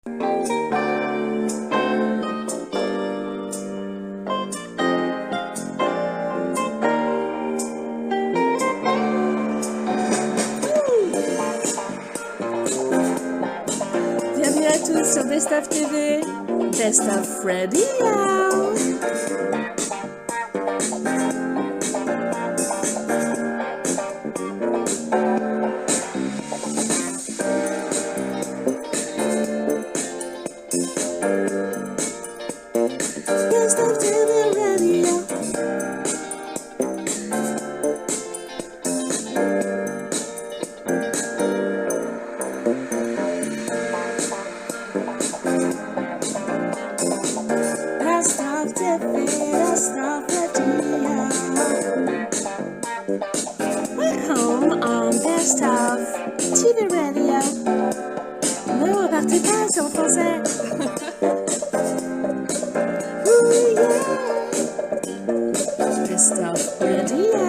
Bienvenue à tous sur Best of TV, Best of Radio. Best of TV Radio. Best of TV, Best of Radio. Welcome on Best of TV Radio. Ne repartez pas, c'est en français. Ooh, yeah. Best of Radio.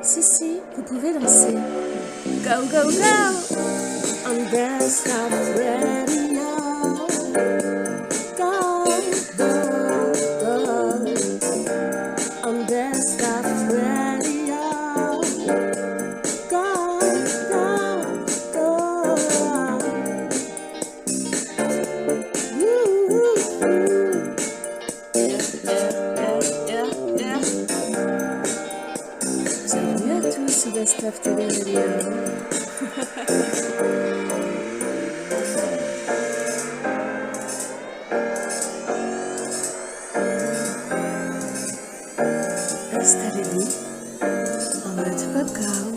Si, vous pouvez danser. Go, go, go! On Best of Radio. Go, go, go. On Best of Radio. Go, go, go. Woo, woo. Yeah. Bienvenue à tous sur Best of TV Radio. Installez-vous en mode popcorn.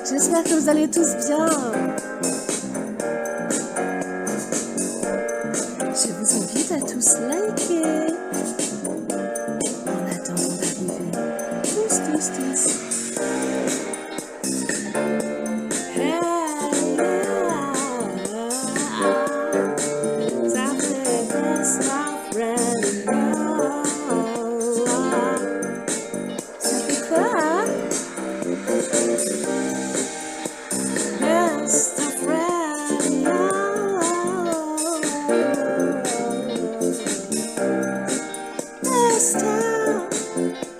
J'espère que vous allez tous bien. Je vous invite à tous liker en attendant d'arriver. Tous. Ça fait Best of Radio. Ça fait quoi? Best of Radio. Best of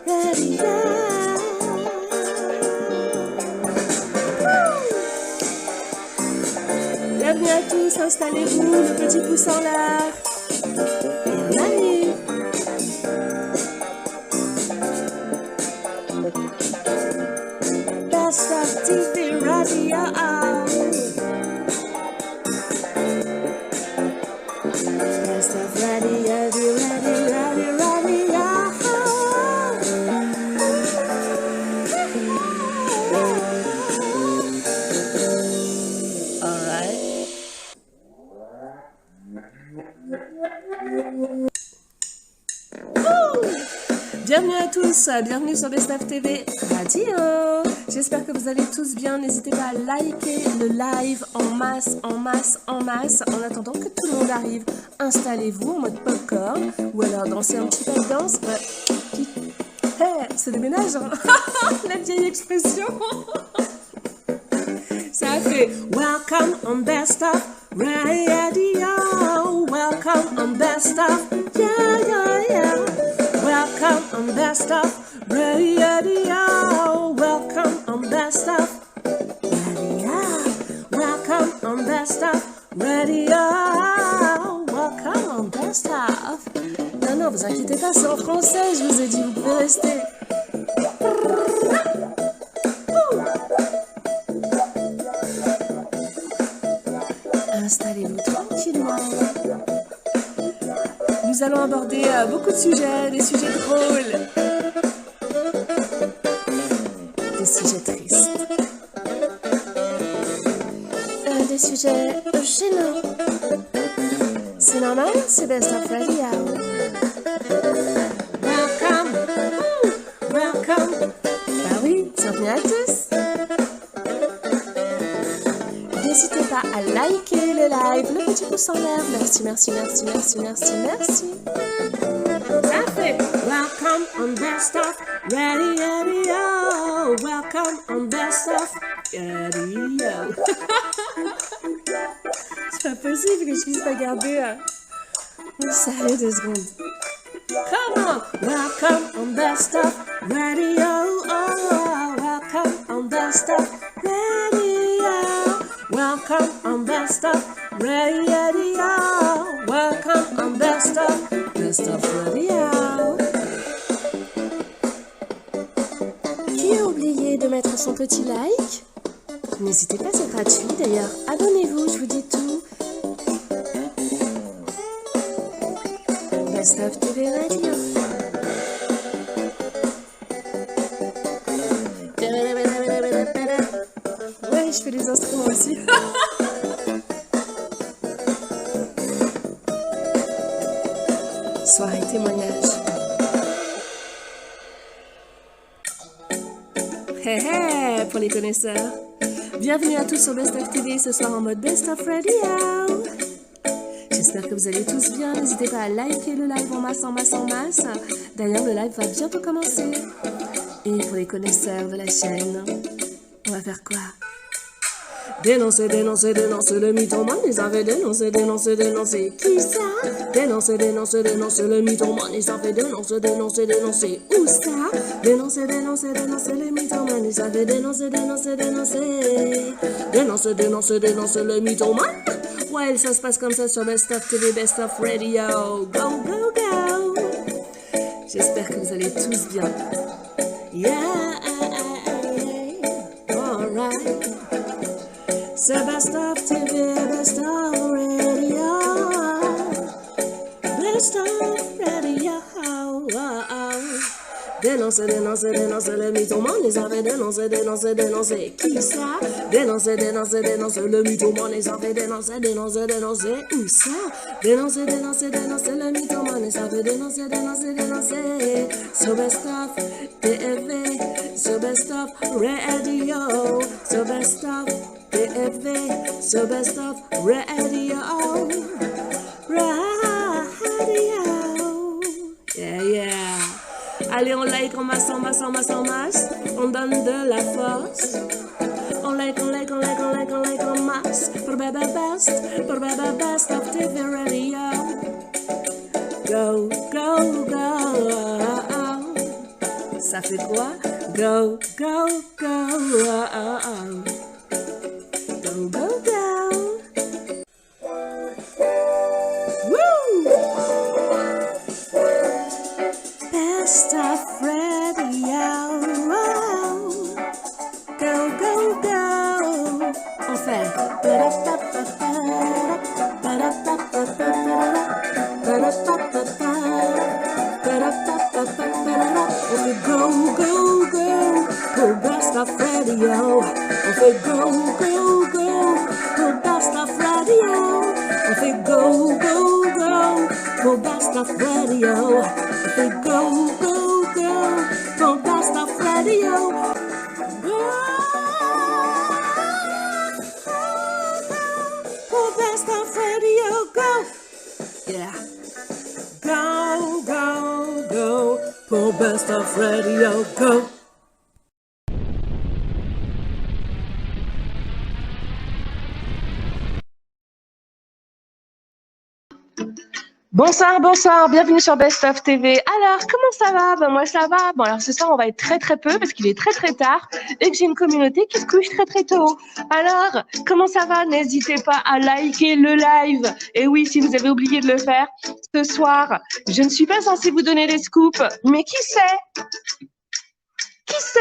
Radio. Bienvenue à tous, installez-vous, le petit pouce en l'air. Et on arrive. Best of TV Radio. Best of Radio. Alright. Bienvenue à tous, bienvenue sur Best of TV Radio. J'espère que vous allez tous bien. N'hésitez pas à liker le live en masse. En attendant que tout le monde arrive, installez-vous en mode popcorn ou alors dansez un petit peu de danse. C'est des ménages, hein. La vieille expression. Ça fait Welcome on Best of Radio. Welcome on Best of yeah. Welcome on Best of Radio. Welcome on Best of Radio. Welcome on Best of Radio. Welcome on Best of. Non, vous inquiétez pas, c'est en français, je vous ai dit, vous pouvez rester. Installez-vous tranquillement. Nous allons aborder beaucoup de sujets, des sujets drôles, des sujets tristes, des sujets gênants. C'est normal, c'est Best of Radio. Welcome. Bah oui, bienvenue à tous. N'hésitez pas pas à liker le live, le petit pouce en l'air. Merci, merci, merci, merci, merci, merci. Ça fait welcome on Best of Radio. Welcome on Best of Radio. C'est pas possible que je puisse pas garder sérieux 2 secondes. Come on, welcome on Best of Radio. Oh, welcome on Best of Radio. Welcome on Best of Radio. Welcome on Best of Radio. Qui a oublié de mettre son petit like? N'hésitez pas, c'est gratuit d'ailleurs. Abonnez-vous, je vous dis tout. Best of TV Radio. Ouais, je fais les instruments aussi. Soirée témoignage. Hé hé, pour les connaisseurs. Bienvenue à tous sur Best of TV ce soir en mode Best of Radio. J'espère que vous allez tous bien. N'hésitez pas à liker le live en masse, en masse, en masse. D'ailleurs, le live va bientôt commencer. Et pour les connaisseurs de la chaîne, on va faire quoi? Dénoncer, dénoncer, dénoncer le mythomane. Ils avaient dénoncé, dénoncé, dénoncé. Qui ça? Dénoncer, dénoncer, dénoncer le mythomane. Ils avaient dénoncé, dénoncé, dénoncé. Où ça? Dénoncer, dénoncer, dénoncer le mythomane. Ils avaient dénoncé, dénoncé, dénoncé. Dénoncer, dénoncer, dénoncer le mythomane. Ouais, ça se passe comme ça sur Best of TV, Best of Radio. Go, go, go. J'espère que vous allez tous bien. Yeah, alright. C'est Best of TV, Best of Radio. Best of Radio. Dénoncer, dénoncer, dénoncer le mythomane. Ils avaient dénoncé, dénoncé, dénoncé. Qui ça? Dénoncer, dénoncer, dénoncer le mythomane. Ils avaient dénoncé, dénoncé, dénoncé. Où ça? Dénoncer, dénoncer, dénoncer le mythomane. Ils avaient dénoncé, dénoncé, dénoncé. So Best of TV, so Best of Radio, so Best of TV, so Best of Radio. Radio. Yeah, yeah. Allez, on like en masse, en masse, en masse, en masse. On donne de la force. On like, on like, on like, on like, on like en masse. Pour Baba Best of TV Radio. Go, go, go. Ça fait quoi? Go, go, go. Go, go, go. Woo! Best of Radio. Go, go, go. On fait. On fait go, go, go. Pour Best of Radio. On fait go, go, go. Pour Best of Radio. On fait go, go, go. Pour Best of Radio. On fait go, go, go. Pour Best of Radio. Pour Best of Radio. Go. Yeah. Go, go, go. Pour Best of Radio. Go. Bonsoir, bonsoir, bienvenue sur Best of TV. Alors, comment ça va? Ben, moi, ça va. Bon, alors ce soir, on va être très très peu parce qu'il est très très tard et que j'ai une communauté qui se couche très très tôt. Alors, comment ça va? N'hésitez pas à liker le live. Et oui, si vous avez oublié de le faire, ce soir, je ne suis pas censée vous donner les scoops, mais qui sait? Qui sait?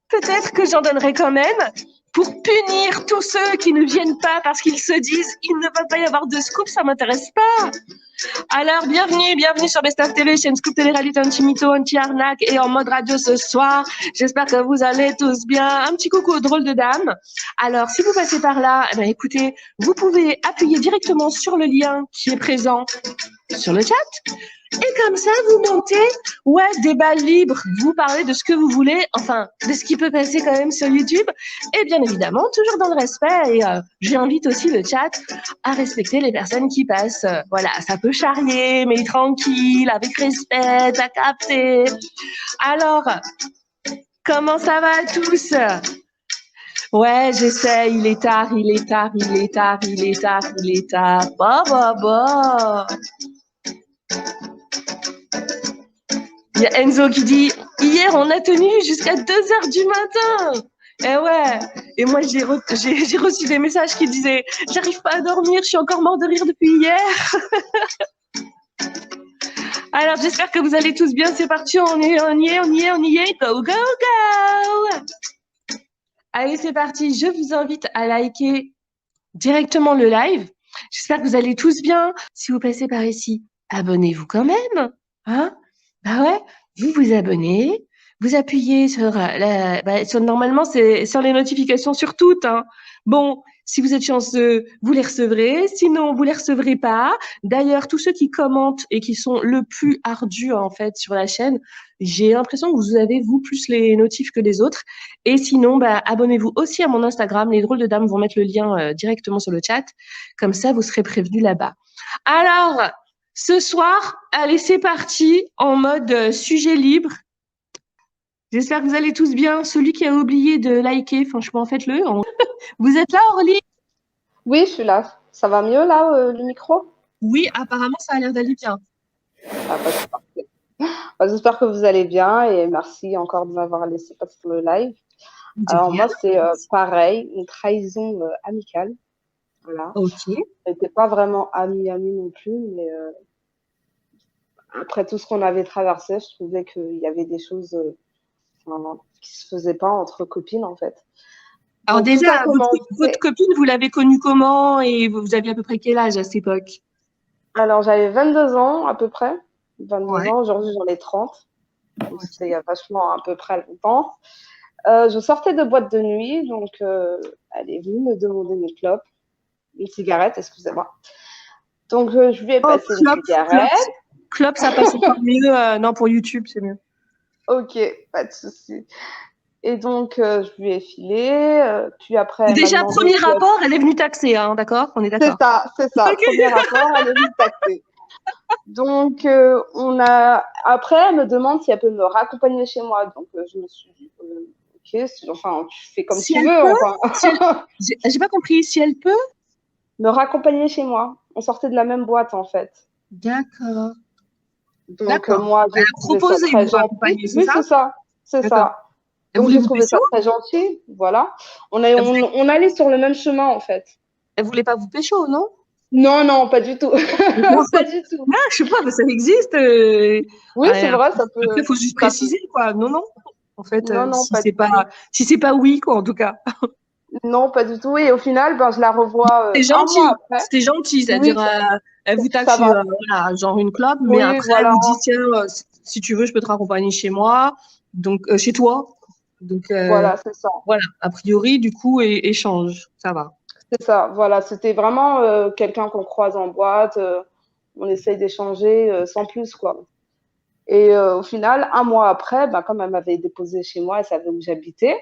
Peut-être que j'en donnerai quand même. Pour punir tous ceux qui ne viennent pas parce qu'ils se disent « il ne va pas y avoir de scoop, ça m'intéresse pas ». Alors, bienvenue sur Best of TV, chaîne scoop télé-réalité anti-mytho, anti-arnaque et en mode radio ce soir. J'espère que vous allez tous bien. Un petit coucou aux drôles de dames. Alors, si vous passez par là, eh bien, écoutez, vous pouvez appuyer directement sur le lien qui est présent sur le chat. Et comme ça, vous montez, débat libre, vous parlez de ce que vous voulez, enfin, de ce qui peut passer quand même sur YouTube. Et bien évidemment, toujours dans le respect. Et j'invite aussi le chat à respecter les personnes qui passent. Voilà, ça peut charrier, mais tranquille, avec respect, t'as capté. Alors, comment ça va tous? Ouais, j'essaie, il est tard. Bah. Il y a Enzo qui dit « Hier, on a tenu jusqu'à 2h du matin !» Eh ouais. Et moi, j'ai reçu des messages qui disaient « J'arrive pas à dormir, je suis encore mort de rire depuis hier. » Alors, j'espère que vous allez tous bien. C'est parti, on y est. Go, go, go. Allez, c'est parti. Je vous invite à liker directement le live. J'espère que vous allez tous bien. Si vous passez par ici, abonnez-vous quand même. Hein? Bah ouais, vous vous abonnez, vous appuyez sur normalement c'est sur les notifications sur toutes, hein. Bon, si vous êtes chanceux, vous les recevrez, sinon vous les recevrez pas. D'ailleurs, tous ceux qui commentent et qui sont le plus ardus en fait sur la chaîne, j'ai l'impression que vous avez vous plus les notifs que les autres. Et sinon, abonnez-vous aussi à mon Instagram. Les drôles de dames vont mettre le lien directement sur le chat, comme ça vous serez prévenus là-bas. Alors. Ce soir, allez, c'est parti en mode sujet libre. J'espère que vous allez tous bien. Celui qui a oublié de liker, franchement, faites-le. Vous êtes là, Orly? Oui, je suis là. Ça va mieux, là, le micro? Oui, apparemment, ça a l'air d'aller bien. Ah, c'est parfait. J'espère que vous allez bien et merci encore de m'avoir laissé passer sur le live. Alors, moi, c'est pareil, une trahison amicale. Voilà. Ok. On n'était pas vraiment amis non plus, mais après tout ce qu'on avait traversé, je trouvais qu'il y avait des choses qui se faisaient pas entre copines, en fait. Alors déjà, votre copine, vous l'avez connue comment et vous aviez à peu près quel âge à cette époque? Alors, j'avais 22 ans à peu près. 22 ans, aujourd'hui j'en ai 30. Donc, c'était il y a vachement à peu près longtemps. Je sortais de boîte de nuit, donc elle est venue me demander une clope, une cigarette, excusez-moi. Donc je lui ai passé une cigarette. Clope, ça passe encore mieux. Non, pour YouTube, c'est mieux. Ok, pas de souci. Et donc je lui ai filé. Puis après. Déjà, premier rapport, elle est venue taxer, hein, d'accord? On est d'accord. C'est ça. Okay. Premier rapport, elle est venue taxer. Donc après, elle me demande si elle peut me raccompagner chez moi. Donc je me suis dit. Ok, enfin, tu fais comme tu veux. Enfin. J'ai pas compris. Si elle peut me raccompagner chez moi. On sortait de la même boîte, en fait. D'accord. Donc, moi, j'ai trouvé ça très gentil. Oui, c'est ça. C'est ça. Donc, j'ai trouvé ça très gentil. Voilà. On allait sur le même chemin, en fait. Elle voulait pas vous pécho, non? Non, pas du tout. Pas du tout. Ah, je sais pas, mais ça existe. Oui, c'est vrai, ça peut. Il faut juste préciser, quoi. Non. En fait, non, si c'est pas oui, quoi, en tout cas. Non, pas du tout. Et au final, je la revois c'est gentil. Un mois après. C'était gentil, c'est-à-dire, elle vous taxe voilà, genre une clope, mais oui, après, voilà. elle vous dit, tiens, si tu veux, je peux te raccompagner chez moi, donc chez toi. Donc, voilà, c'est ça. Voilà, a priori, du coup, échange, ça va. C'est ça, voilà. C'était vraiment quelqu'un qu'on croise en boîte. On essaye d'échanger sans plus, quoi. Et au final, un mois après, comme elle m'avait déposé chez moi, elle savait où j'habitais,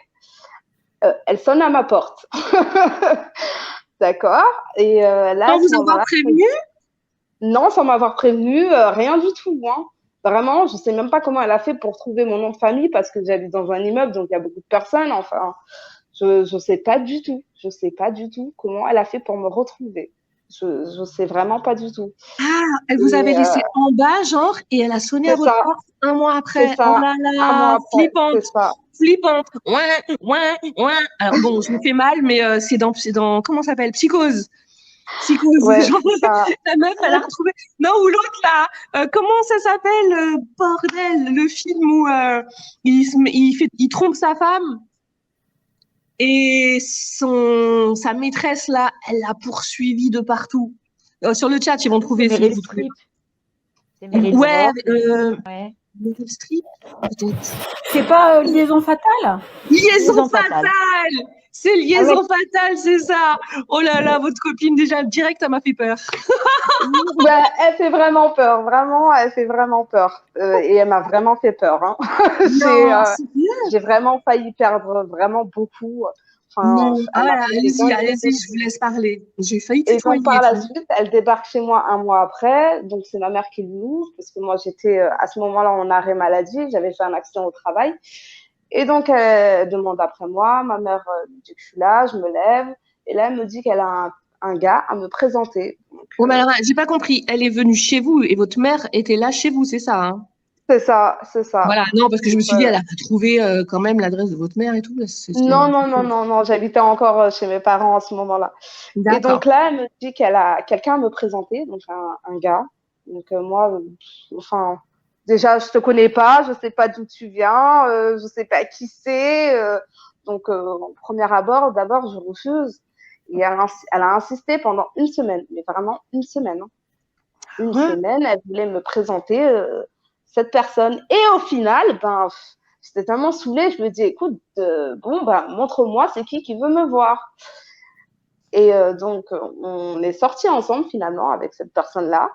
elle sonne à ma porte. D'accord. Et là, sans vous avoir prévenu? Non, sans m'avoir prévenu, rien du tout. Hein. Vraiment, je ne sais même pas comment elle a fait pour trouver mon nom de famille parce que j'habite dans un immeuble, donc il y a beaucoup de personnes. Enfin, je ne sais pas du tout. Je ne sais pas du tout comment elle a fait pour me retrouver. Je ne sais vraiment pas du tout. Ah, elle vous avait laissé en bas, genre, et elle a sonné à votre porte un mois après. C'est ça. Oh là là, un mois après. flippante. C'est ça. Flippante. Ouais. Alors bon, je me fais mal, mais c'est dans comment ça s'appelle? Psychose. Ouais, genre, la meuf, elle a retrouvé. Non, ou l'autre là. Comment ça s'appelle? Bordel, le film où il trompe sa femme. Et sa maîtresse, là, elle l'a poursuivi de partout. Sur le chat, ils vont trouver. C'est Meryl Streep. Ouais. Meryl Streep, peut-être. C'est pas Liaison fatale? Liaison fatale. C'est liaison fatale, c'est ça. Oh là là, votre copine, déjà, direct, ça m'a fait peur. Ouais, elle fait vraiment peur, vraiment, elle fait vraiment peur. Et elle m'a vraiment fait peur. Hein. Non, c'est bien. J'ai vraiment failli perdre vraiment beaucoup. Enfin, Non, elle m'a fait des allez-y, dingueries. allez-y, je vous laisse parler. J'ai failli Et donc, tutoyer. par la suite, elle débarque chez moi un mois après. Donc, c'est ma mère qui l'ouvre, parce que moi, j'étais à ce moment-là en arrêt maladie. J'avais fait un accident au travail. Et donc, elle demande après moi. Ma mère dit que je suis là, je me lève. Et là, elle me dit qu'elle a un gars à me présenter. Donc, Bon, mais alors, j'ai pas compris. Elle est venue chez vous et votre mère était là chez vous, c'est ça, hein? c'est ça, c'est ça. Voilà, non, parce que je me Donc, suis dit, elle a trouvé quand même l'adresse de votre mère et tout. non, non, non, non, non, j'habitais encore chez mes parents à ce moment-là. Et D'accord. donc là, elle me dit qu'elle a quelqu'un à me présenter, donc un gars. Donc moi, enfin, déjà, je te connais pas, je sais pas d'où tu viens, je sais pas qui c'est. Donc, au premier abord, d'abord, je refuse. Et elle a insisté pendant une semaine, mais vraiment une semaine. Hein. Une Hein? semaine, elle voulait me présenter cette personne. Et au final, ben, j'étais tellement saoulée, je me dis, écoute, bon, ben, montre-moi c'est qui veut me voir. Et donc, on est sortis ensemble finalement avec cette personne-là.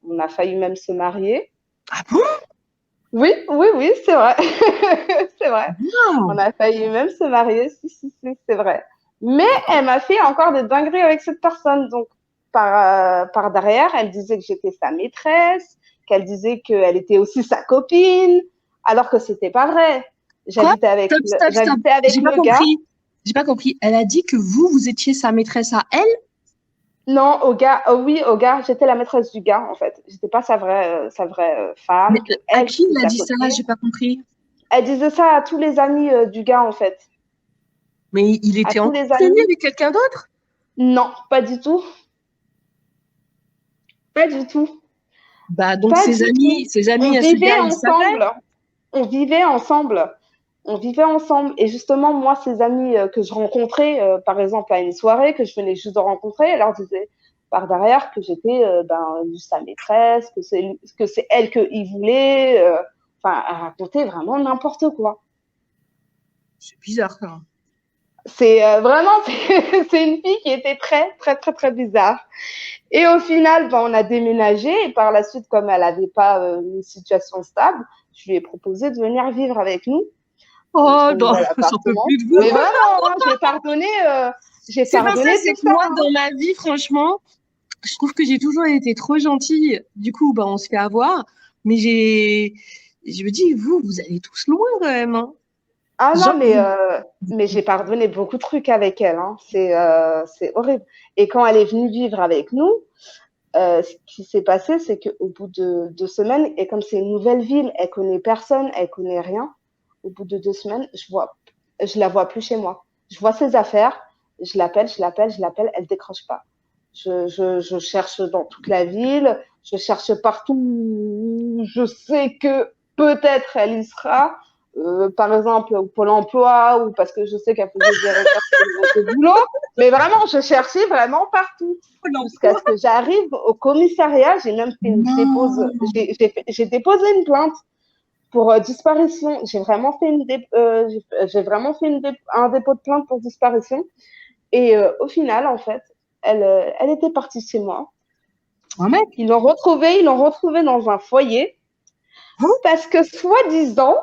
On a failli même se marier. Ah bon? Oui, oui, oui, c'est vrai. c'est vrai. On Non. a failli même se marier, si, c'est vrai. Mais elle m'a fait encore des dingueries avec cette personne. Donc, par derrière, elle disait que j'étais sa maîtresse, qu'elle disait qu'elle était aussi sa copine, alors que c'était pas vrai. Quoi? Stop. J'habitais avec J'ai pas le gars. compris. J'ai pas compris. Elle a dit que vous étiez sa maîtresse à elle? Non, au gars, oui, au gars, j'étais la maîtresse du gars, en fait. J'étais pas sa vraie Mais femme, que à elle, qui c'était elle a sa dit ça? copine. J'ai pas compris. Elle disait ça à tous les amis du gars, en fait. Mais il À était tous encore les connu amis. avec quelqu'un d'autre? Non, pas du tout. Pas du tout. Bah, donc Pas du tout. ses On amis à ce vivait gars, ils savaient? ensemble. On vivait ensemble. On vivait ensemble. Et justement, moi, ces amis que je rencontrais, par exemple, à une soirée que je venais juste de rencontrer, elle leur disait par derrière que j'étais sa maîtresse, que c'est elle qu'il voulait. Enfin, elle racontait vraiment n'importe quoi. C'est bizarre, ça. C'est vraiment, c'est une fille qui était très, très, très, très bizarre. Et au final, on a déménagé. Et par la suite, comme elle n'avait pas une situation stable, je lui ai proposé de venir vivre avec nous. Oh, Son non, nouvel j'en peux appartement. plus de vous. Mais vraiment, hein, j'ai C'est pas ça, pardonné c'est tout que ça. moi, Hein. dans ma vie, franchement, je trouve que j'ai toujours été trop gentille. Du coup, bah, on se fait avoir. Mais je me dis, vous allez tous loin quand même, hein. Ah Genre, non, mais j'ai pardonné beaucoup de trucs avec elle. Hein. C'est horrible. Et quand elle est venue vivre avec nous, ce qui s'est passé, c'est qu'au bout de 2 semaines, et comme c'est une nouvelle ville, elle connaît personne, elle connaît rien. Au bout de 2 semaines, je la vois plus chez moi. Je vois ses affaires, je l'appelle, elle décroche pas. Je cherche dans toute la ville, je cherche partout. Je sais que peut-être elle y sera. Par exemple, au Pôle emploi ou parce que je sais qu'elle faisait des recherches de boulot. Mais vraiment, je cherchais vraiment partout jusqu'à ce que j'arrive au commissariat. J'ai même fait non. j'ai déposé une plainte pour disparition. J'ai vraiment fait un dépôt de plainte pour disparition. Et au final, en fait, elle était partie chez moi. Un mec? Ils l'ont retrouvée dans un foyer Hein? parce que, soi-disant,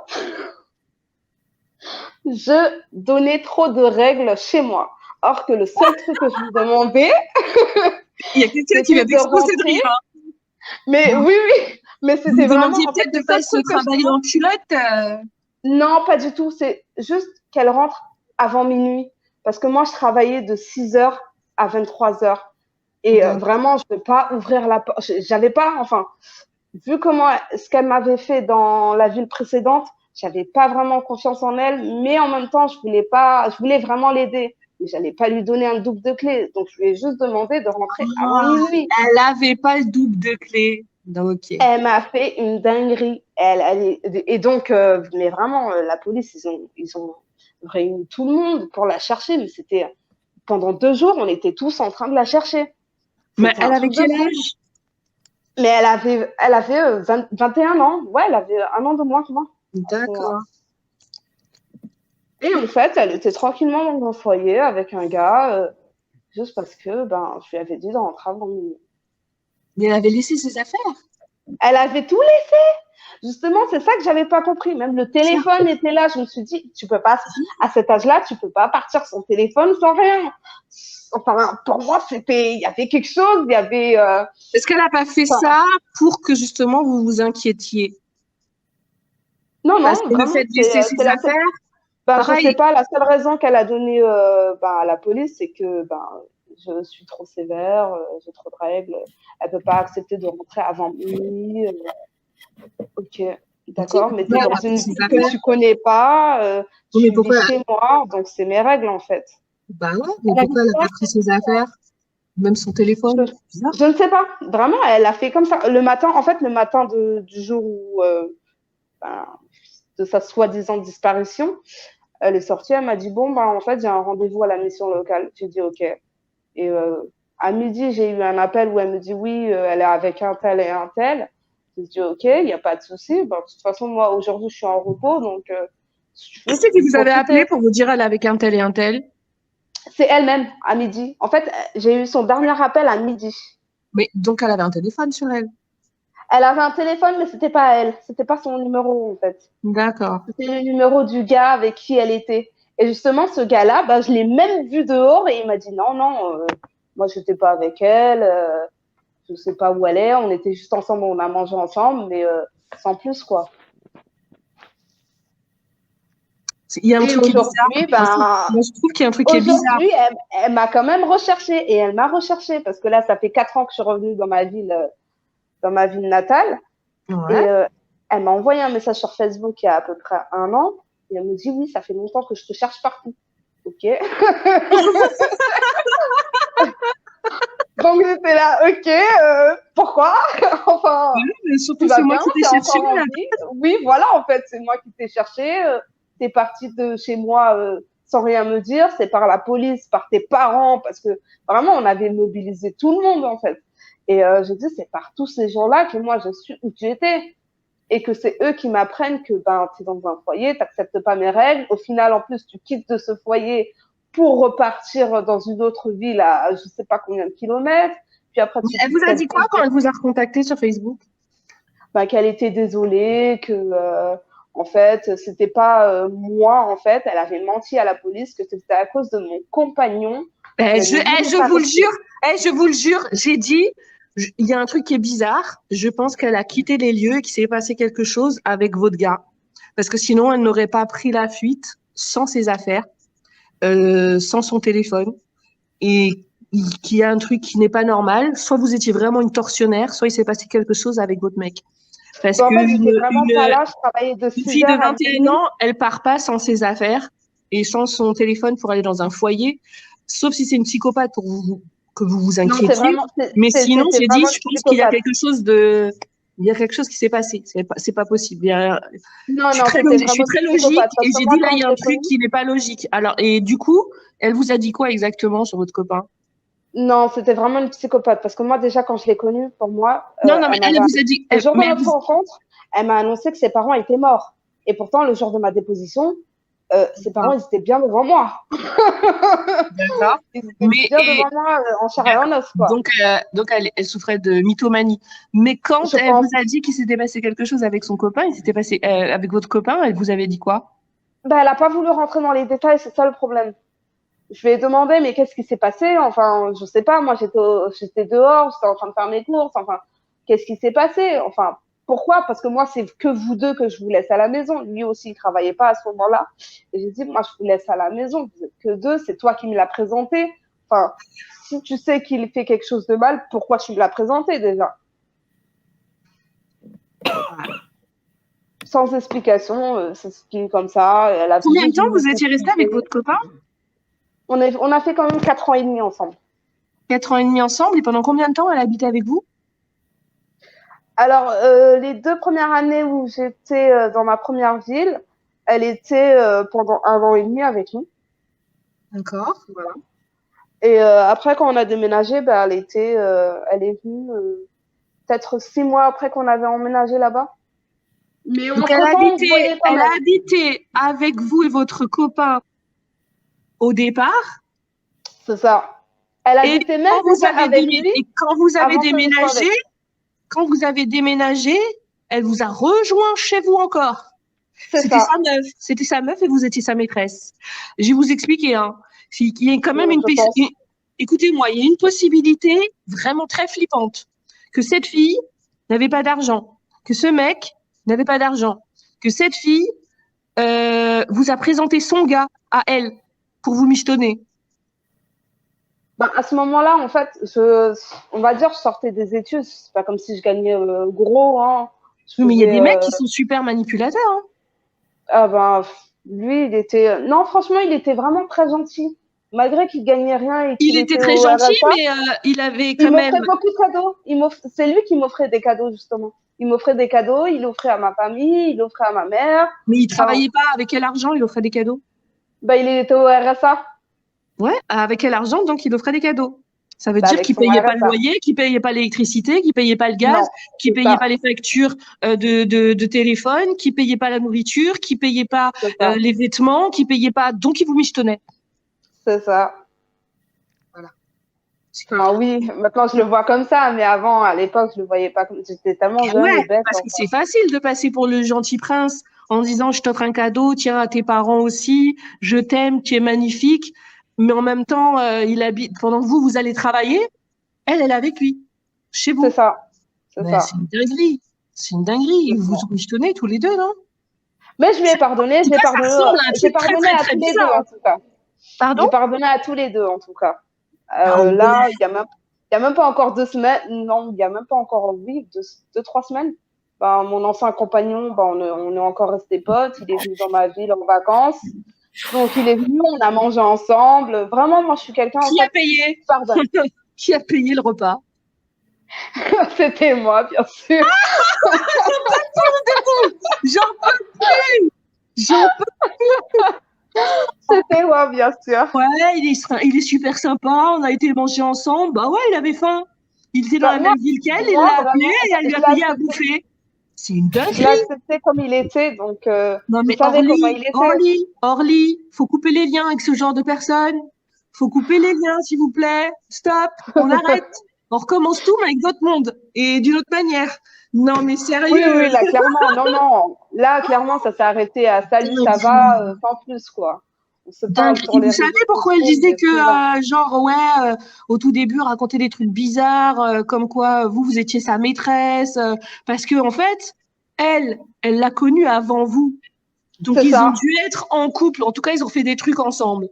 je donnais trop de règles chez moi. Or que le seul truc que je lui demandais, Il y a quelqu'un qui vient c'était de d'exploser de rentrer. rire, hein. Mais oui, oui, mais Vous lui c'était vraiment, demandiez en fait, peut-être le de pas seul se truc que je travailler demandais. en culotte. Non, pas du tout. C'est juste qu'elle rentre avant minuit. Parce que moi, je travaillais de 6h à 23h. Et vraiment, je ne peux pas ouvrir la porte. J'avais pas, enfin, vu ce qu'elle m'avait fait dans la ville précédente, j'avais pas vraiment confiance en elle, mais en même temps, je voulais vraiment l'aider. Mais j'allais pas lui donner un double de clé. Donc, je lui ai juste demandé de rentrer avant Ah, minuit. elle avait pas le double de clé. Donc, ok. Elle m'a fait une dinguerie. Et donc, mais vraiment, la police, ils ont réuni tout le monde pour la chercher. Mais c'était pendant 2 jours, on était tous en train de la chercher. Mais C'était elle un avait truc de quel fou. âge? Mais elle avait 21 ans. Ouais, elle avait un an de moins que moi à ce moment-là. D'accord. Et en fait, elle était tranquillement dans un foyer avec un gars, juste parce que je lui avais dit de rentrer avant minuit. Mais elle avait laissé ses affaires. Elle avait tout laissé. Justement, c'est ça que j'avais pas compris. Même le téléphone était là. Je me suis dit, tu peux pas, à cet âge-là, tu peux pas partir son téléphone sans rien. Enfin, pour moi, il y avait quelque chose, il y avait. Est-ce qu'elle n'a pas fait ça pour que justement vous vous inquiétiez? Non, Parce que le vraiment, fait de laisser ses c'est la seule. affaires, Je sais pareil. pas. La seule raison qu'elle a donnée à la police, c'est que je suis trop sévère, j'ai trop de règles. Elle peut pas accepter de rentrer avant minuit. Ok, d'accord, mais tu es Pourquoi elle dans a pris une ses ville que affaires? tu connais pas, Oui, mais tu vis pourquoi? chez moi, donc c'est mes règles en fait. Bah ouais, mais Elle a dit pourquoi elle n'a ça, pas pris ses affaires? Même son téléphone? je, Bizarre. je ne sais pas, vraiment, elle a fait comme ça. Le matin, en fait, le matin du jour où, ben, de sa soi-disant disparition, elle est sortie, elle m'a dit, bon, en fait, j'ai un rendez-vous à la mission locale. J'ai dit, ok. Et à midi, j'ai eu un appel où elle me dit, oui, elle est avec un tel et un tel. J'ai dit, ok, il n'y a pas de souci. De toute façon, moi, aujourd'hui, je suis en repos, donc si tu Qui veux, c'est tu qui peux vous avez appelé profiter. pour vous dire elle est avec un tel et un tel? C'est elle-même, à midi. En fait, j'ai eu son dernier appel à midi. Mais donc elle avait un téléphone sur elle. Elle avait un téléphone, mais c'était pas elle. C'était pas son numéro, en fait. D'accord. C'était le numéro du gars avec qui elle était. Et justement, ce gars-là, je l'ai même vu dehors et il m'a dit non, non, moi, j'étais pas avec elle. Je sais pas où elle est. On était juste ensemble, on a mangé ensemble, mais sans plus, quoi. Il y a un Et truc qui est bizarre. aujourd'hui, Moi, je trouve qu'il y a un truc qui est bizarre. aujourd'hui, elle m'a quand même recherché et elle m'a recherché parce que là, ça fait 4 ans que je suis revenue dans ma ville natale. Ouais. Et elle m'a envoyé un message sur Facebook il y a à peu près 1 an. Et elle me dit, oui, ça fait longtemps que je te cherche partout. Ok. Donc j'étais là, ok, pourquoi? Enfin, Mais tu surtout, vas c'est moi bien, qui t'ai t'es cherché, encore en là. vie. Oui, voilà, en fait, c'est moi qui t'ai cherché. T'es partie de chez moi sans rien me dire. C'est par la police, par tes parents, parce que vraiment, on avait mobilisé tout le monde, en fait. Et je dis, c'est par tous ces gens-là que moi, je suis où tu étais. Et que c'est eux qui m'apprennent que tu es dans un foyer, tu n'acceptes pas mes règles. Au final, en plus, tu quittes de ce foyer pour repartir dans une autre ville à je sais pas combien de kilomètres. Puis après, tu Elle quittes vous a cette dit quoi ville quand elle vous a recontacté sur Facebook? qu'elle était désolée, que en fait, c'était pas moi, en fait, elle avait menti à la police, que c'était à cause de mon compagnon. Elle ne voulait Je pas vous le rester. jure, je vous le jure, j'ai dit, il y a un truc qui est bizarre. Je pense qu'elle a quitté les lieux et qu'il s'est passé quelque chose avec votre gars. Parce que sinon, elle n'aurait pas pris la fuite sans ses affaires, sans son téléphone. Et qu'il y a un truc qui n'est pas normal. Soit vous étiez vraiment une tortionnaire, soit il s'est passé quelque chose avec votre mec. Parce En que fait, j'étais vraiment pas là. Je travaillais de une 6 fille de heures à 21 minuit. ans, elle part pas sans ses affaires et sans son téléphone pour aller dans un foyer, sauf si c'est une psychopathe pour vous, que vous vous Non, c'est inquiétiez. vraiment, Mais sinon, c'était j'ai dit, vraiment je une pense qu'il y a psychopathe. quelque chose il y a quelque chose qui s'est passé. C'est pas possible. Non, non, c'était Je suis vraiment très une logique psychopathe. Parce et que j'ai moi, dit là, quand il y je a un l'ai truc connue, qui n'est pas logique. Alors, et du coup, elle vous a dit quoi exactement sur votre copain? non, c'était vraiment une psychopathe. Parce que moi, déjà, quand je l'ai connue, pour moi, Non, non, mais elle elle m'avait. vous a dit, Le jour de mais elle notre rencontre, elle m'a annoncé que ses parents étaient morts. Et pourtant, le jour de ma déposition, ses parents, ils étaient bien devant moi. d'accord. Ils étaient Mais bien devant moi, en chair et en os, quoi. Donc elle souffrait de mythomanie. Mais quand Je elle vous pense. a dit qu'il s'était passé quelque chose avec son copain, il s'était passé avec votre copain, elle vous avait dit quoi? Elle n'a pas voulu rentrer dans les détails, c'est ça le problème. Je lui ai demandé, mais qu'est-ce qui s'est passé? Enfin, je sais pas, moi j'étais dehors, j'étais en train de faire mes courses, enfin, qu'est-ce qui s'est passé? Enfin, pourquoi? Parce que moi, c'est que vous deux que je vous laisse à la maison. Lui aussi, il travaillait pas à ce moment-là. Et j'ai dit, moi, je vous laisse à la maison, vous êtes que deux, c'est toi qui me l'as présenté. Enfin, si tu sais qu'il fait quelque chose de mal, pourquoi tu me l'as présenté déjà? Sans explication, c'est ce qui est comme ça. Elle a Combien de juste temps voulu me vous étiez resté avec contenter. votre copain? On a fait quand même 4 ans et demi ensemble. 4 ans et demi ensemble, et pendant combien de temps elle habitait avec vous? Alors, les 2 premières années où j'étais dans ma première ville, elle était pendant 1 an et demi avec nous. D'accord. Voilà. Et après, quand on a déménagé, elle est venue peut-être 6 mois après qu'on avait emménagé là-bas. Mais Donc, entre-temps, on se voyait pas elle mal. a habité avec vous et votre copain au départ. C'est ça. Elle Et habitait même déjà avec lui quand vous avez avant que je sois déménagé, avec. elle vous a rejoint chez vous encore. C'est C'était ça. sa meuf. C'était sa meuf et vous étiez sa maîtresse. Je vais vous expliquer, hein. Il y a quand même Je pense. écoutez-moi, il y a une possibilité vraiment très flippante que cette fille n'avait pas d'argent, que ce mec n'avait pas d'argent, que cette fille vous a présenté son gars à elle pour vous michetonner. Ben, à ce moment-là, en fait, on va dire, je sortais des études. C'est pas comme si je gagnais gros, hein. Je Oui, mais il y a faisais, des mecs qui sont super manipulateurs, hein. ah ben, lui, il était, non, franchement, il était vraiment très gentil. Malgré qu'il gagnait rien et Il qu'il était était très au gentil, RSA, mais il avait il quand même. m'offrait beaucoup de cadeaux. C'est lui qui m'offrait des cadeaux, justement. Il m'offrait des cadeaux, il offrait à ma famille, il offrait à ma mère. Mais il Enfin, travaillait pas. Avec quel argent il offrait des cadeaux? ben, il était au RSA. Ouais, avec quel argent donc il offrait des cadeaux? Ça veut Ben, dire avec qu'il son payait pas le RSA. loyer, qu'il payait pas l'électricité, qu'il payait pas le gaz, Non, qu'il c'est payait ça. pas les factures de téléphone, qu'il payait pas la nourriture, qu'il payait pas C'est ça. les vêtements, qu'il payait pas. Donc il vous michetonnait. C'est ça. Voilà. Enfin, oui, maintenant je le vois comme ça, mais avant, à l'époque, je le voyais pas comme. J'étais tellement Eh jeune et ouais, bête. parce que Enfin. c'est facile de passer pour le gentil prince en disant je t'offre un cadeau, tiens à tes parents aussi, je t'aime, tu es magnifique. Mais en même temps, il habite pendant que vous allez travailler, elle est avec lui, chez C'est vous. ça. C'est Mais ça. c'est une dinguerie. C'est une dinguerie. C'est Vous ça. vous michetonnez tous les deux, non? Mais je lui ai pardonné, En tout cas, ça ressemble à un j'ai truc très, pardonné très, à très tous les deux, bizarre, en hein. tout cas. Pardon? J'ai pardonné à tous les deux, en tout cas. Ah Là, ouais. il y a même pas encore 2 semaines, non, il y a même pas encore, oui, 3 semaines. Ben, mon ancien compagnon, ben, on est encore restés potes. Il est venu dans ma ville en vacances. Donc, il est venu, on a mangé ensemble. Vraiment, moi, je suis quelqu'un, en Qui a fait, payé? je pardonne. Qui a payé le repas? C'était moi, bien sûr. J'en peux plus! J'en peux. C'était moi, bien sûr. Ouais, il est super sympa. On a été manger ensemble. Bah ouais, il avait faim. Il était dans Ben, la même ville qu'elle. Il moi, l'a appelé vraiment, et elle lui je a l'ai payé à accepté. bouffer. C'est une Je l'ai dinguerie. accepté comme il était. Donc, Non je mais savais comment il était. Orly, faut couper les liens avec ce genre de personnes. Faut couper les liens, s'il vous plaît. Stop, on arrête. On recommence tout, mais avec d'autres mondes et d'une autre manière. Non mais Oui, sérieux. oui, là, clairement, non, non. Là, clairement, ça s'est arrêté à salut, ça va, sans plus, quoi. On se parle Dingue. sur Et les vous savez réseaux pourquoi elle sociaux, disait mais plus rien. que, genre, ouais, au tout début, raconter des trucs bizarres, comme quoi vous étiez sa maîtresse, parce que en fait, elle l'a connu avant vous. Donc, C'est ils ont ça, dû être en couple. En tout cas, ils ont fait des trucs ensemble.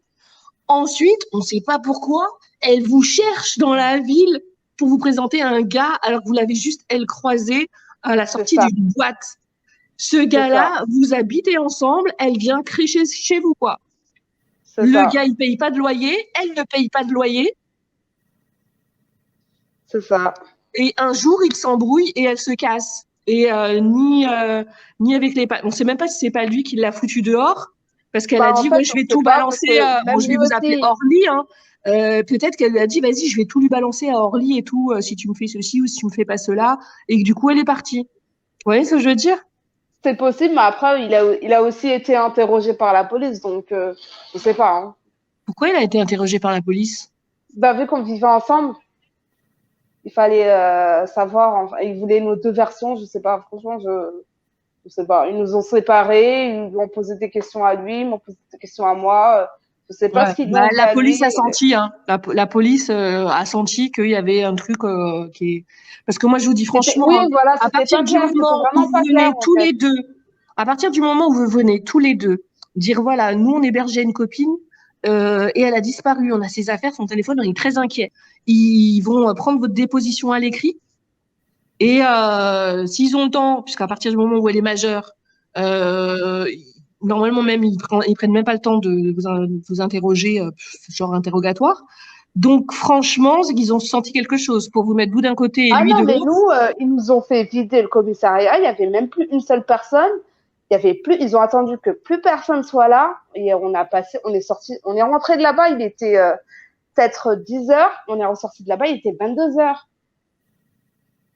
Ensuite, on ne sait pas pourquoi, elle vous cherche dans la ville pour vous présenter un gars alors que vous l'avez juste, elle, croisé à la c'est sortie ça, d'une boîte. Ce c'est ça, gars-là, vous habitez ensemble, elle vient crécher chez vous, quoi. c'est Le ça, gars, il paye pas de loyer, elle ne paye pas de loyer, c'est ça. et un jour, il s'embrouille et elle se casse. Et ni avec les... On sait même pas si c'est pas lui qui l'a foutu dehors, parce qu'elle a Bah, en dit, fait, ouais, je on vais sait tout pas, parce balancer. que Bon, même je vais lui vous appeler aussi, Orly, hein. Peut-être qu'elle lui a dit, vas-y, je vais tout lui balancer à Orly et tout, si tu me fais ceci ou si tu me fais pas cela. Et que du coup, elle est partie. Vous voyez ce que je veux dire? c'est possible, mais après, il a aussi été interrogé par la police, donc, je sais pas, hein. Pourquoi il a été interrogé par la police? Bah, vu qu'on vivait ensemble, il fallait savoir, enfin, ils voulaient nos deux versions, je sais pas, franchement, je sais pas, ils nous ont séparés, ils lui ont posé des questions à lui, ils m'ont posé des questions à moi. Je sais pas Ouais. ce qu'ils lui Bah, ont dit la à lui. police a senti, hein. La police a senti qu'il y avait un truc qui est. Parce que moi, je vous dis franchement, Oui, hein, voilà, à c'était partir pas du clair, c'était moment où vraiment vous pas clair venez en tous fait. les deux, à partir du moment où vous venez tous les deux, dire voilà, nous on hébergeait une copine et elle a disparu, on a ses affaires, son téléphone, on est très inquiet. Ils vont prendre votre déposition à l'écrit et s'ils ont le temps, puisqu'à partir du moment où elle est majeure, euh, normalement même ils prennent même pas le temps de vous interroger, genre interrogatoire. Donc franchement, c'est qu'ils ont senti quelque chose pour vous mettre vous d'un côté et Ah lui non, de mais l'autre. nous, ils nous ont fait vider le commissariat, il y avait même plus une seule personne. Il y avait plus, ils ont attendu que plus personne soit là et on est sorti, on est rentré de là-bas, il était peut-être 10 heures, on est ressorti de là-bas, il était 22 heures.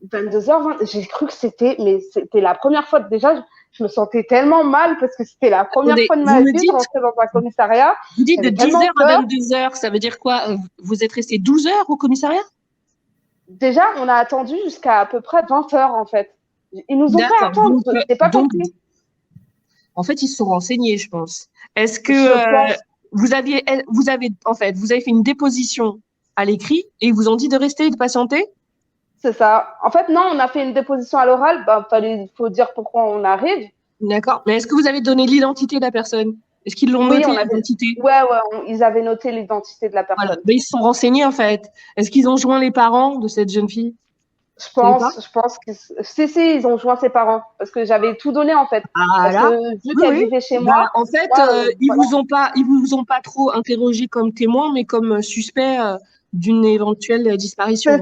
22h20, j'ai cru que mais c'était la première fois déjà, Je me sentais tellement mal parce que c'était la première Attendez, fois de vous ma me vie de dites, rentrer dans un commissariat. vous dites de J'avais tellement 10h à peur. 22h, ça veut dire quoi? Vous êtes resté 12 heures au commissariat? Déjà, on a attendu jusqu'à peu près 20 heures, en fait. Ils nous ont fait D'accord. attendre. J'ai pas Donc, compris. en fait, ils se sont renseignés, je pense. Est-ce que Je pense, vous avez fait une déposition à l'écrit et ils vous ont dit de rester et de patienter? c'est ça. En fait, non, on a fait une déposition à l'oral. Bah, faut dire pourquoi on arrive. D'accord. Mais est-ce que vous avez donné l'identité de la personne? Est-ce qu'ils l'ont Oui, noté, on avait. l'identité? Ouais, ils avaient noté l'identité de la Voilà. personne. Ben, ils se sont renseignés, en fait. Est-ce qu'ils ont joint les parents de cette jeune fille? Vous savez pas? Je pense que si, ils ont joint ses parents parce que j'avais tout donné en fait. Ah Parce là. que vu Oui, qu'elle oui. vivait chez Bah, moi, en fait, moi, voilà. ils vous ont pas trop interrogé comme témoin, mais comme suspect d'une éventuelle disparition.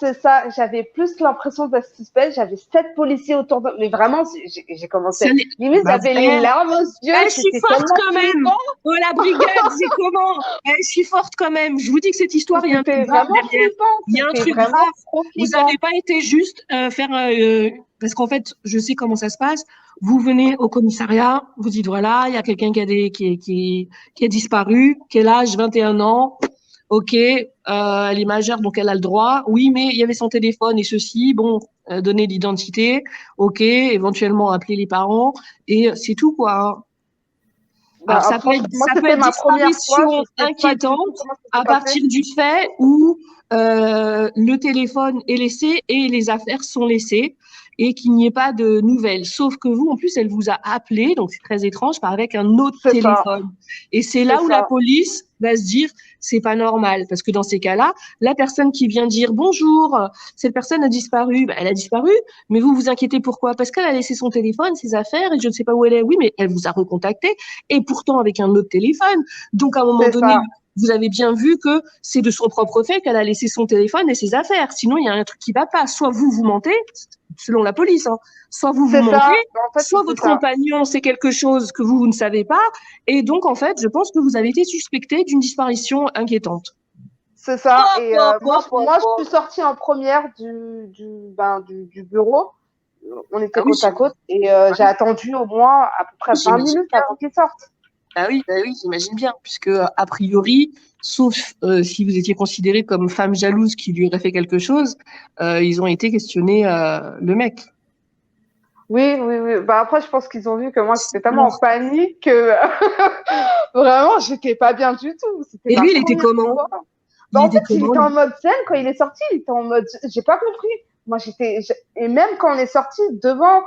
C'est ça. J'avais plus l'impression d'être suspect. J'avais 7 policiers autour de. Mais vraiment, j'ai commencé. Limite, Bah, j'avais les larmes aux yeux. je suis J'étais forte tellement quand même. flippant. Oh, la brigade, c'est comment? Je suis forte quand même. Je vous dis que cette histoire, il y a un truc C'était grave vraiment derrière. flippant. Il y a un C'était truc vraiment grave. trop Vous flippant. n'avez pas été juste faire parce qu'en fait, je sais comment ça se passe. Vous venez au commissariat, vous dites voilà, il y a quelqu'un qui a disparu, quel âge, 21 ans. Ok, elle est majeure, donc elle a le droit. Oui, mais il y avait son téléphone et ceci. Bon, donner l'identité. Ok, éventuellement appeler les parents et c'est tout quoi. Hein. Alors, Bah, franchement, moi, ça peut c'était être ma première fois. Je disparition sais pas du tout inquiétante comment ça s'est à passé. partir du fait où le téléphone est laissé et les affaires sont laissées et qu'il n'y ait pas de nouvelles. Sauf que vous, en plus, elle vous a appelé, donc c'est très étrange, avec un autre C'est ça. téléphone. Et c'est C'est là où la ça. police va se dire, c'est pas normal. Parce que dans ces cas-là, la personne qui vient dire bonjour, cette personne a disparu, bah, elle a disparu, mais vous vous inquiétez pourquoi? Parce qu'elle a laissé son téléphone, ses affaires, et je ne sais pas où elle est. Oui, mais elle vous a recontacté, et pourtant avec un autre téléphone. Donc, à un moment C'est donné, ça. vous avez bien vu que c'est de son propre fait qu'elle a laissé son téléphone et ses affaires. Sinon, il y a un truc qui va pas. Soit vous mentez, selon la police, hein. Soit vous C'est mentez, ça. En fait, soit c'est votre ça. compagnon sait quelque chose que vous ne savez pas. Et donc, en fait, je pense que vous avez été suspecté d'une disparition inquiétante. C'est ça. Et moi, Oh. je suis sortie en première du bureau. On était Ah oui, côte à côte et j'ai attendu au moins à peu près 20 minutes avant qu'ils sortent. Bah oui, j'imagine bien, puisque a priori, sauf si vous étiez considéré comme femme jalouse qui lui aurait fait quelque chose, ils ont été questionnés le mec. Oui. Bah après, je pense qu'ils ont vu que moi, j'étais tellement en panique que vraiment, j'étais pas bien du tout. C'était Et ma lui, il était première comment? fois. Bah, en fait, il était en mode zen quand il est sorti. Il était en mode, j'ai pas compris. Moi, et même quand on est sorti devant,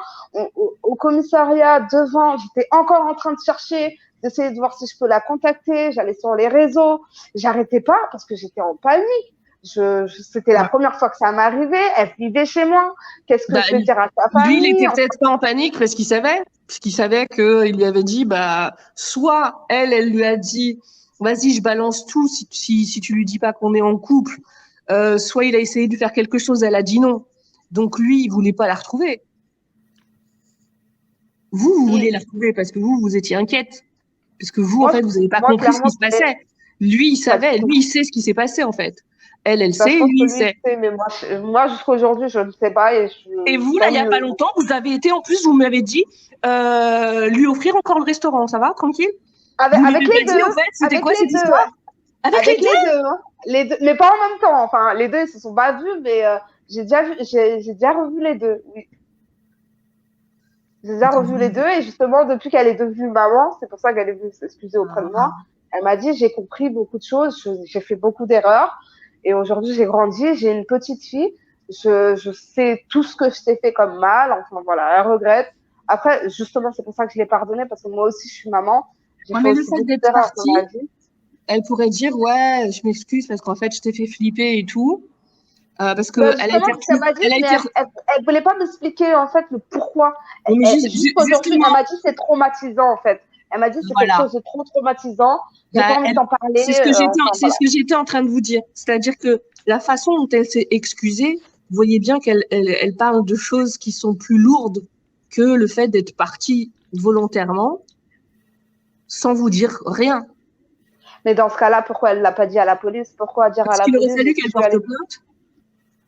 au commissariat, devant, j'étais encore en train de chercher, d'essayer de voir si je peux la contacter. J'allais sur les réseaux. J'arrêtais pas parce que j'étais en panique. C'était la première fois que ça m'arrivait. Elle vivait chez moi. Qu'est-ce que je vais dire à sa famille? Lui, il était peut-être pas en panique parce qu'il savait qu'il lui avait dit, bah, soit elle lui a dit, vas-y, je balance tout si tu lui dis pas qu'on est en couple. Soit il a essayé de faire quelque chose, elle a dit non. Donc lui, il voulait pas la retrouver. Vous vouliez la retrouver parce que vous étiez inquiète. Parce que vous, en fait, vous n'avez pas compris ce qui se passait. Lui, il savait. Lui, il sait ce qui s'est passé, en fait. Elle sait, lui, il sait. Mais moi jusqu'à aujourd'hui, je ne sais pas. Et vous, là, il n'y a pas longtemps, vous avez été, en plus, vous m'avez dit, lui offrir encore le restaurant. Ça va, tranquille? Avec les deux. En fait, c'était quoi cette histoire? Avec les deux, hein. Les deux, mais pas en même temps. Enfin, les deux, ils se sont pas vus, mais j'ai déjà revu les deux. Oui. J'ai déjà revu les deux et justement, depuis qu'elle est devenue maman, c'est pour ça qu'elle est venue s'excuser auprès de moi. Elle m'a dit, j'ai compris beaucoup de choses, j'ai fait beaucoup d'erreurs et aujourd'hui, j'ai grandi, j'ai une petite fille, je sais tout ce que je t'ai fait comme mal. Enfin, voilà, elle regrette. Après, justement, c'est pour ça que je l'ai pardonnée parce que moi aussi, je suis maman. J'ai fait aussi beaucoup d'erreurs dans ma vie. Elle pourrait dire, ouais, je m'excuse parce qu'en fait, je t'ai fait flipper et tout. Parce que elle voulait pas m'expliquer en fait le pourquoi. Justement, elle m'a dit c'est traumatisant en fait. Elle m'a dit c'est quelque chose de trop traumatisant. J'ai pas envie d'en parler. C'est ce que j'étais en train de vous dire. C'est-à-dire que la façon dont elle s'est excusée, vous voyez bien qu'elle parle de choses qui sont plus lourdes que le fait d'être partie volontairement sans vous dire rien. Mais dans ce cas-là, pourquoi elle l'a pas dit à la police? Pourquoi dire à la police? Parce qu'il aurait fallu qu'elle porte plainte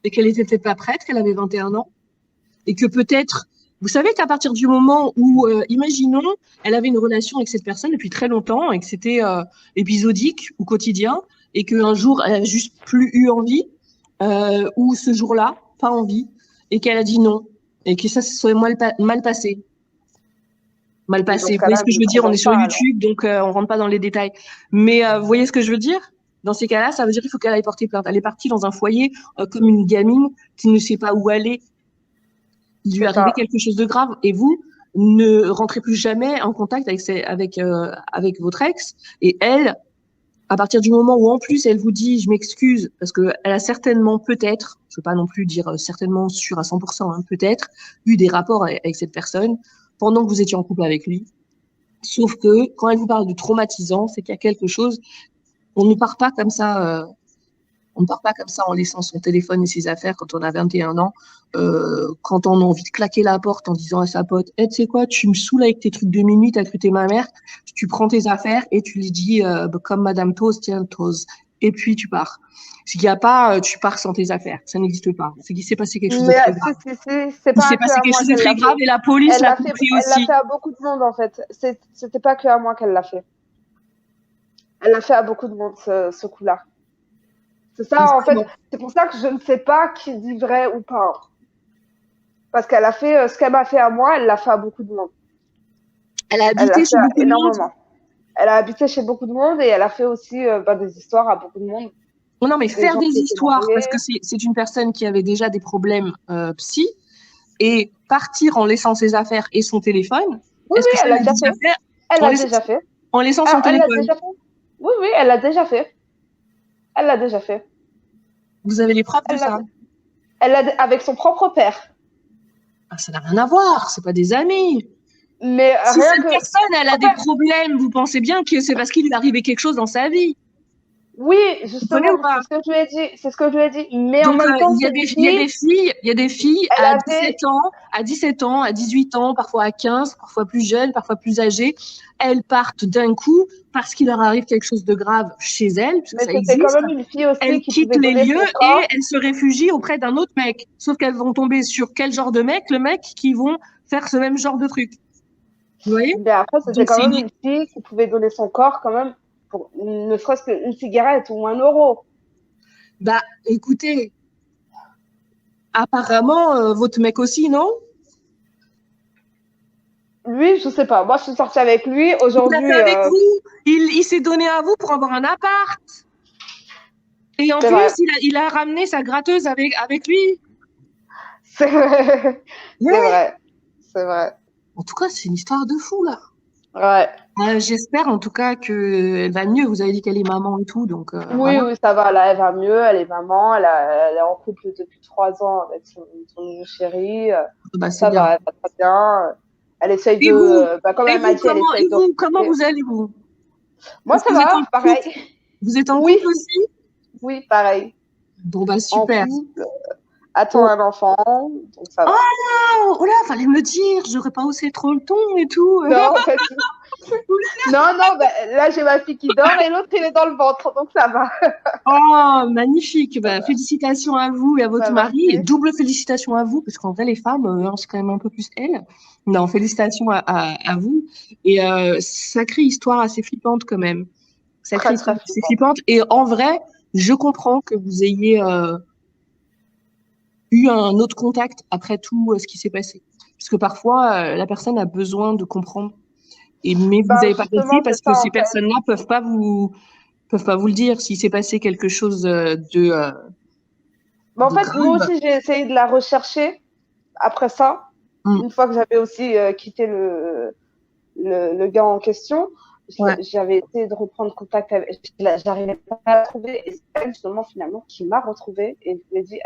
et qu'elle était peut-être pas prête, qu'elle avait 21 ans et que peut-être Vous savez qu'à partir du moment où, imaginons, elle avait une relation avec cette personne depuis très longtemps et que c'était épisodique ou quotidien et qu'un jour, elle a juste plus eu envie ou ce jour-là, pas envie et qu'elle a dit non et que ça se soit mal passé. Mal passé. Vous voyez ce que je veux dire? On est sur YouTube, donc on rentre pas dans les détails. Mais vous voyez ce que je veux dire? Dans ces cas-là, ça veut dire qu'il faut qu'elle aille porter plainte. Elle est partie dans un foyer comme une gamine qui ne sait pas où aller. Il lui est arrivé quelque chose de grave et vous ne rentrez plus jamais en contact avec votre ex. Et elle, à partir du moment où en plus elle vous dit je m'excuse parce que elle a certainement peut-être, je veux pas non plus dire certainement sûr à 100%, hein, peut-être eu des rapports avec cette personne pendant que vous étiez en couple avec lui. Sauf que quand elle vous parle de traumatisant, c'est qu'il y a quelque chose. On ne part pas comme ça. On ne part pas comme ça en laissant son téléphone et ses affaires quand on a 21 ans. Quand on a envie de claquer la porte en disant à sa pote, tu sais quoi, tu me saoules avec tes trucs de minuit, t'as cru t'es ma mère, tu prends tes affaires et tu lui dis, comme Madame Toast, tiens, Toast. Et puis tu pars. S'il n'y a pas, tu pars sans tes affaires. Ça n'existe pas. C'est qu'il s'est passé quelque chose de très grave. Il s'est passé quelque chose de très grave et la police l'a compris aussi. Elle l'a fait à beaucoup de monde en fait. C'était pas que à moi qu'elle l'a fait. Elle l'a fait à beaucoup de monde ce coup-là. C'est ça, en fait, c'est pour ça que je ne sais pas qui dit vrai ou pas. Parce qu'elle a fait ce qu'elle m'a fait à moi, elle l'a fait à beaucoup de monde. Elle a habité chez beaucoup de monde. Elle a habité chez beaucoup de monde et elle a fait aussi des histoires à beaucoup de monde. Non, mais faire des histoires, parce que c'est une personne qui avait déjà des problèmes psy, et partir en laissant ses affaires et son téléphone. Oui, elle l'a déjà fait. Elle l'a déjà fait. En laissant son téléphone. Oui, elle l'a déjà fait. Elle l'a déjà fait. Vous avez les preuves de ça? Elle l'a avec son propre père. Ah, ça n'a rien à voir, c'est pas des amis. Mais si cette personne elle a des problèmes, vous pensez bien que c'est parce qu'il lui est arrivé quelque chose dans sa vie. Oui, justement, c'est ce que je lui ai dit. C'est ce que je lui ai dit. Mais donc, en même temps, il y a des filles à 17 ans, à 18 ans, parfois à 15, parfois plus jeunes, parfois plus âgées. Elles partent d'un coup parce qu'il leur arrive quelque chose de grave chez elles, parce que ça existe. Quand même une fille aussi elles quittent les lieux et elles se réfugient auprès d'un autre mec. Sauf qu'elles vont tomber sur quel genre de mec? Le mec qui vont faire ce même genre de truc. Vous voyez? Mais après, c'était quand même une fille qui pouvait donner son corps quand même pour ne serait-ce qu'une cigarette ou 1 euro. Bah, écoutez, apparemment, votre mec aussi, non? Lui, je sais pas. Moi, je suis sortie avec lui. Aujourd'hui, il a fait avec vous. Il s'est donné à vous pour avoir un appart. Et en plus, il a ramené sa gratteuse avec lui. C'est vrai. C'est vrai. En tout cas, c'est une histoire de fou, là. Ouais. J'espère en tout cas qu'elle va mieux. Vous avez dit qu'elle est maman et tout, donc. Oui, ça va. Là, elle va mieux. Elle est maman. Elle est en couple depuis 3 ans avec son nouveau chéri. Ça va, elle va très bien. Elle essaye comme elle m'a dit, elle essaye de. Comment vous allez-vous? Moi, ça va, pareil. Vous êtes en couple aussi? Oui, pareil. Bon, bah super. Attends un enfant, donc ça va. Oh là, fallait me le dire, j'aurais pas haussé trop le ton et tout. Non, en fait, non, là j'ai ma fille qui dort et l'autre il est dans le ventre, donc ça va. Oh, magnifique. Félicitations à vous et à votre mari. Et double félicitations à vous, parce qu'en vrai, les femmes, c'est quand même un peu plus elles. Non, félicitations à vous. Et sacrée histoire assez flippante quand même. Sacrée histoire assez flippante. Et en vrai, je comprends que vous ayez eu un autre contact après tout ce qui s'est passé. Parce que parfois, la personne a besoin de comprendre. Mais vous n'avez pas compris parce que ces personnes-là peuvent pas vous le dire s'il s'est passé quelque chose de. En fait, moi aussi, j'ai essayé de la rechercher après ça. Une fois que j'avais aussi quitté le gars en question, j'avais essayé de reprendre contact avec. J'arrivais pas à la trouver. Et c'est elle, justement, finalement, qui m'a retrouvée. Et je lui ai dit,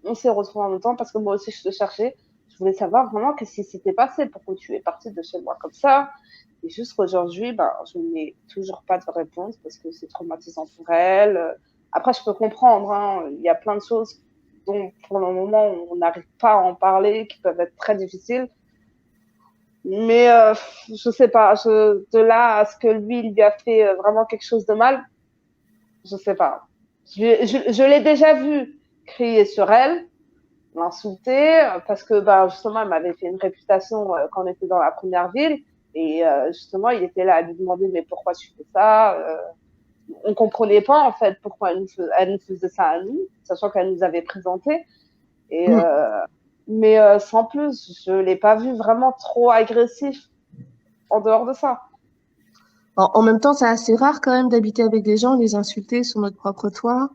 on s'est retrouvés en même temps parce que moi aussi, je te cherchais. Je voulais savoir vraiment qu'est-ce qui s'était passé, pourquoi tu es partie de chez moi comme ça. Et jusqu'aujourd'hui, je n'ai toujours pas de réponse parce que c'est traumatisant pour elle. Après, je peux comprendre. Hein, il y a plein de choses dont, pour le moment, on n'arrive pas à en parler, qui peuvent être très difficiles. Mais je sais pas. De là à ce que lui a fait vraiment quelque chose de mal, je sais pas. Je l'ai déjà vu crier sur elle. l'insulter parce que justement, elle m'avait fait une réputation quand on était dans la première ville. Et justement, il était là à lui demander mais pourquoi tu fais ça on comprenait pas en fait pourquoi elle nous faisait ça à nous, sachant qu'elle nous avait présenté. Et Mm. mais sans plus, je l'ai pas vu vraiment trop agressif en dehors de ça. En même temps, c'est assez rare quand même d'habiter avec des gens, les insulter sur notre propre toit.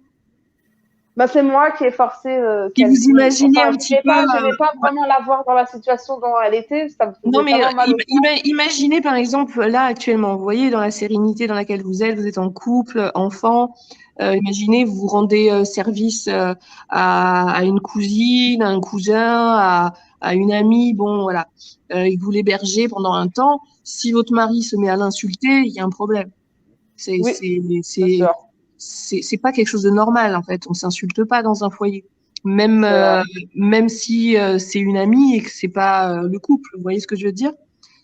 C'est moi qui ai forcé Puis qu'elle vous dise. imaginez Enfin, un petit peu. je n'aimais pas Ouais. vraiment la voir dans la situation dont elle était. Ça me Non, faisait mais tellement mal au cœur. imaginez par exemple là actuellement, vous voyez, dans la sérénité dans laquelle vous êtes en couple, enfant. Imaginez, vous vous rendez service à une cousine, à un cousin, à une amie, bon voilà, et que vous l'hébergez pendant un temps. Si votre mari se met à l'insulter, il y a un problème. C'est Oui, c'est c'est c'est sûr. c'est pas quelque chose de normal en fait. On s'insulte pas dans un foyer, même C'est vrai. même si c'est une amie et que c'est pas le couple. Vous voyez ce que je veux dire?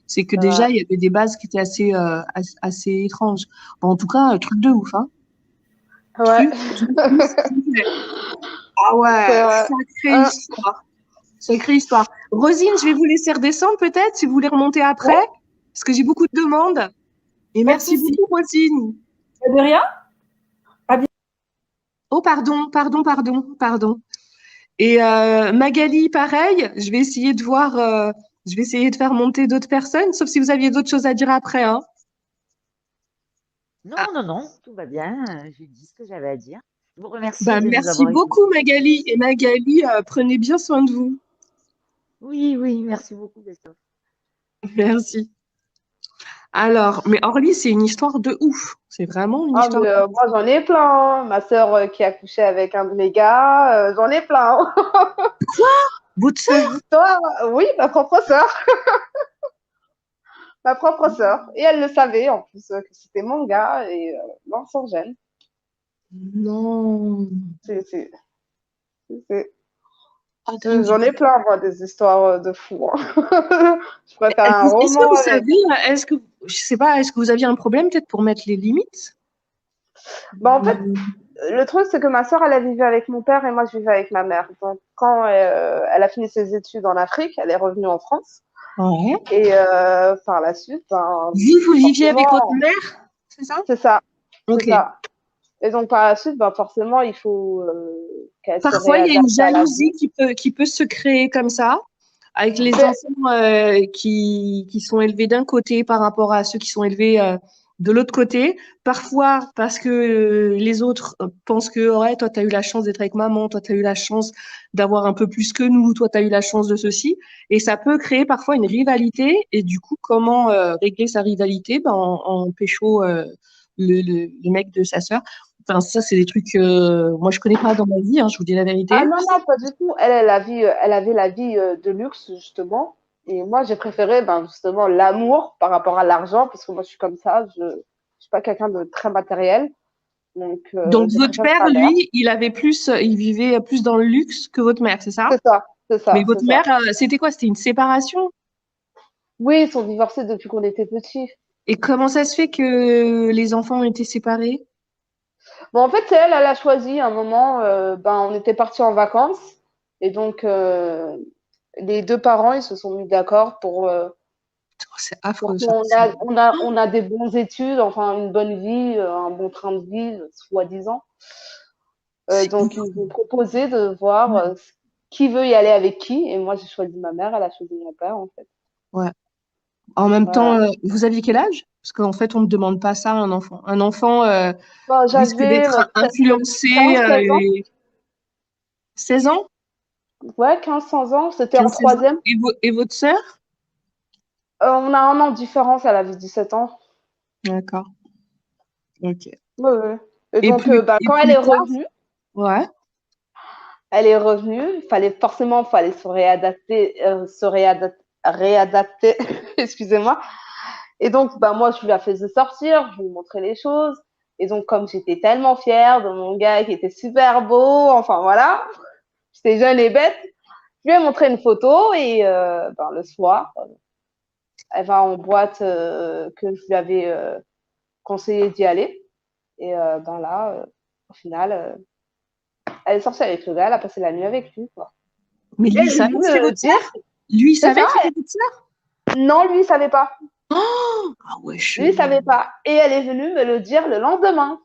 C'est que C'est vrai. déjà il y avait des bases qui étaient assez étranges. Bon, en tout cas, un truc de ouf, hein. Ouais, Truc de ouf. Ah c'est ouais, vrai. sacrée Hein, histoire. Sacrée histoire. Rosine, je vais vous laisser redescendre peut-être si vous voulez remonter après, ouais, parce que j'ai beaucoup de demandes. Et Pas de merci souci. beaucoup, Rosine. De rien? À bientôt. Oh, pardon. Et Magali, pareil, je vais essayer de faire monter d'autres personnes, sauf si vous aviez d'autres choses à dire après, hein. Non, Ah, non, non, tout va bien. J'ai dit ce que j'avais à dire. Je vous remercie bah, de nous merci avoir beaucoup, écoutés. Magali. Et Magali, prenez bien soin de vous. Oui, oui, merci beaucoup, Christophe. Merci. Alors, mais Orly, c'est une histoire de ouf. C'est vraiment une Ah, histoire mais de ouf. moi, j'en ai plein. Hein. Ma sœur qui a couché avec un de mes gars, j'en ai plein. Hein. Votre sœur? Ces histoires, oui, ma propre sœur. Ma propre sœur. Et elle le savait, en plus, que c'était mon gars. Et non, sans gêne. Non. C'est, c'est, c'est- Ah, dingue. J'en ai plein, moi, des histoires de fous. Hein. Je pourrais faire un Est-ce que roman vous avec. savez, je sais pas, est-ce que vous aviez un problème peut-être pour mettre les limites? En fait, le truc, c'est que ma sœur, elle a vécu avec mon père et moi, je vivais avec ma mère. Donc, quand elle a fini ses études en Afrique, elle est revenue en France. Ouais. Et par la suite, Vous viviez avec votre forcément, mère, c'est ça? c'est ça, c'est Ok. ça. Et donc, par la suite, forcément, il faut qu'elle se Parfois, il y a une réadapte à la vie. jalousie qui peut se créer comme ça, avec les Mais, enfants qui sont élevés d'un côté par rapport à ceux qui sont élevés de l'autre côté. Parfois, parce que les autres pensent que ouais, toi, tu as eu la chance d'être avec maman, toi, tu as eu la chance d'avoir un peu plus que nous, toi, tu as eu la chance de ceci. Et ça peut créer parfois une rivalité. Et du coup, comment régler sa rivalité? Ben, en pécho le mec de sa sœur. Enfin, ça, c'est des trucs moi je connais pas dans ma vie, hein, je vous dis la ah vérité. non, non, pas du tout. Elle avait la vie de luxe, justement. Et moi, j'ai préféré, justement, l'amour par rapport à l'argent, parce que moi, je suis comme ça. Je suis pas quelqu'un de très matériel. Donc, Donc j'ai votre préféré père, ma mère. lui, il vivait plus dans le luxe que votre mère, c'est ça? C'est ça, c'est Mais ça, c'est votre mère, ça. c'était quoi? C'était une séparation? Oui, ils sont divorcés depuis qu'on était petits. Et comment ça se fait que les enfants ont été séparés? En fait, c'est elle, elle a choisi un moment, on était partis en vacances. Et donc, les deux parents, ils se sont mis d'accord Oh, c'est pour affreux ça. qu'on on a des bonnes études, enfin, une bonne vie, un bon train de vie, soi-disant. C'est Donc, ouf. ils nous ont proposé de voir qui veut y aller avec qui. Et moi, j'ai choisi ma mère, elle a choisi mon père, en fait. Ouais. En même temps, Voilà. vous aviez quel âge? Parce qu'en fait, on ne demande pas ça à un enfant. Un enfant risque J'avais d'être peut-être influencé 15-16 ans. 16 ans, Ouais, 15-16 ans. C'était en 15-16 ans. troisième. Et votre sœur? On a un an de différence, elle avait 17 ans. D'accord. Ok. Ouais, ouais. Et Et donc, et quand plus tard, ouais. elle est revenue, fallait se réadapter, réadapter, excusez-moi. Et donc, moi, je lui la faisais sortir, je lui montrais les choses. Et donc, comme j'étais tellement fière de mon gars qui était super beau, enfin voilà, j'étais jeune et bête, je lui ai montré une photo et le soir, elle va en boîte que je lui avais conseillé d'y aller. Et là, au final, elle est sortie avec le gars, elle a passé la nuit avec lui, quoi. Mais Et lui, elle il est savait venue que c'était me le votre dire. sœur? Lui, il C'est savait ça. que c'était votre sœur? Non, lui, il savait pas. Oh, ah ouais, Lui, il chelou. savait pas. Et elle est venue me le dire le lendemain.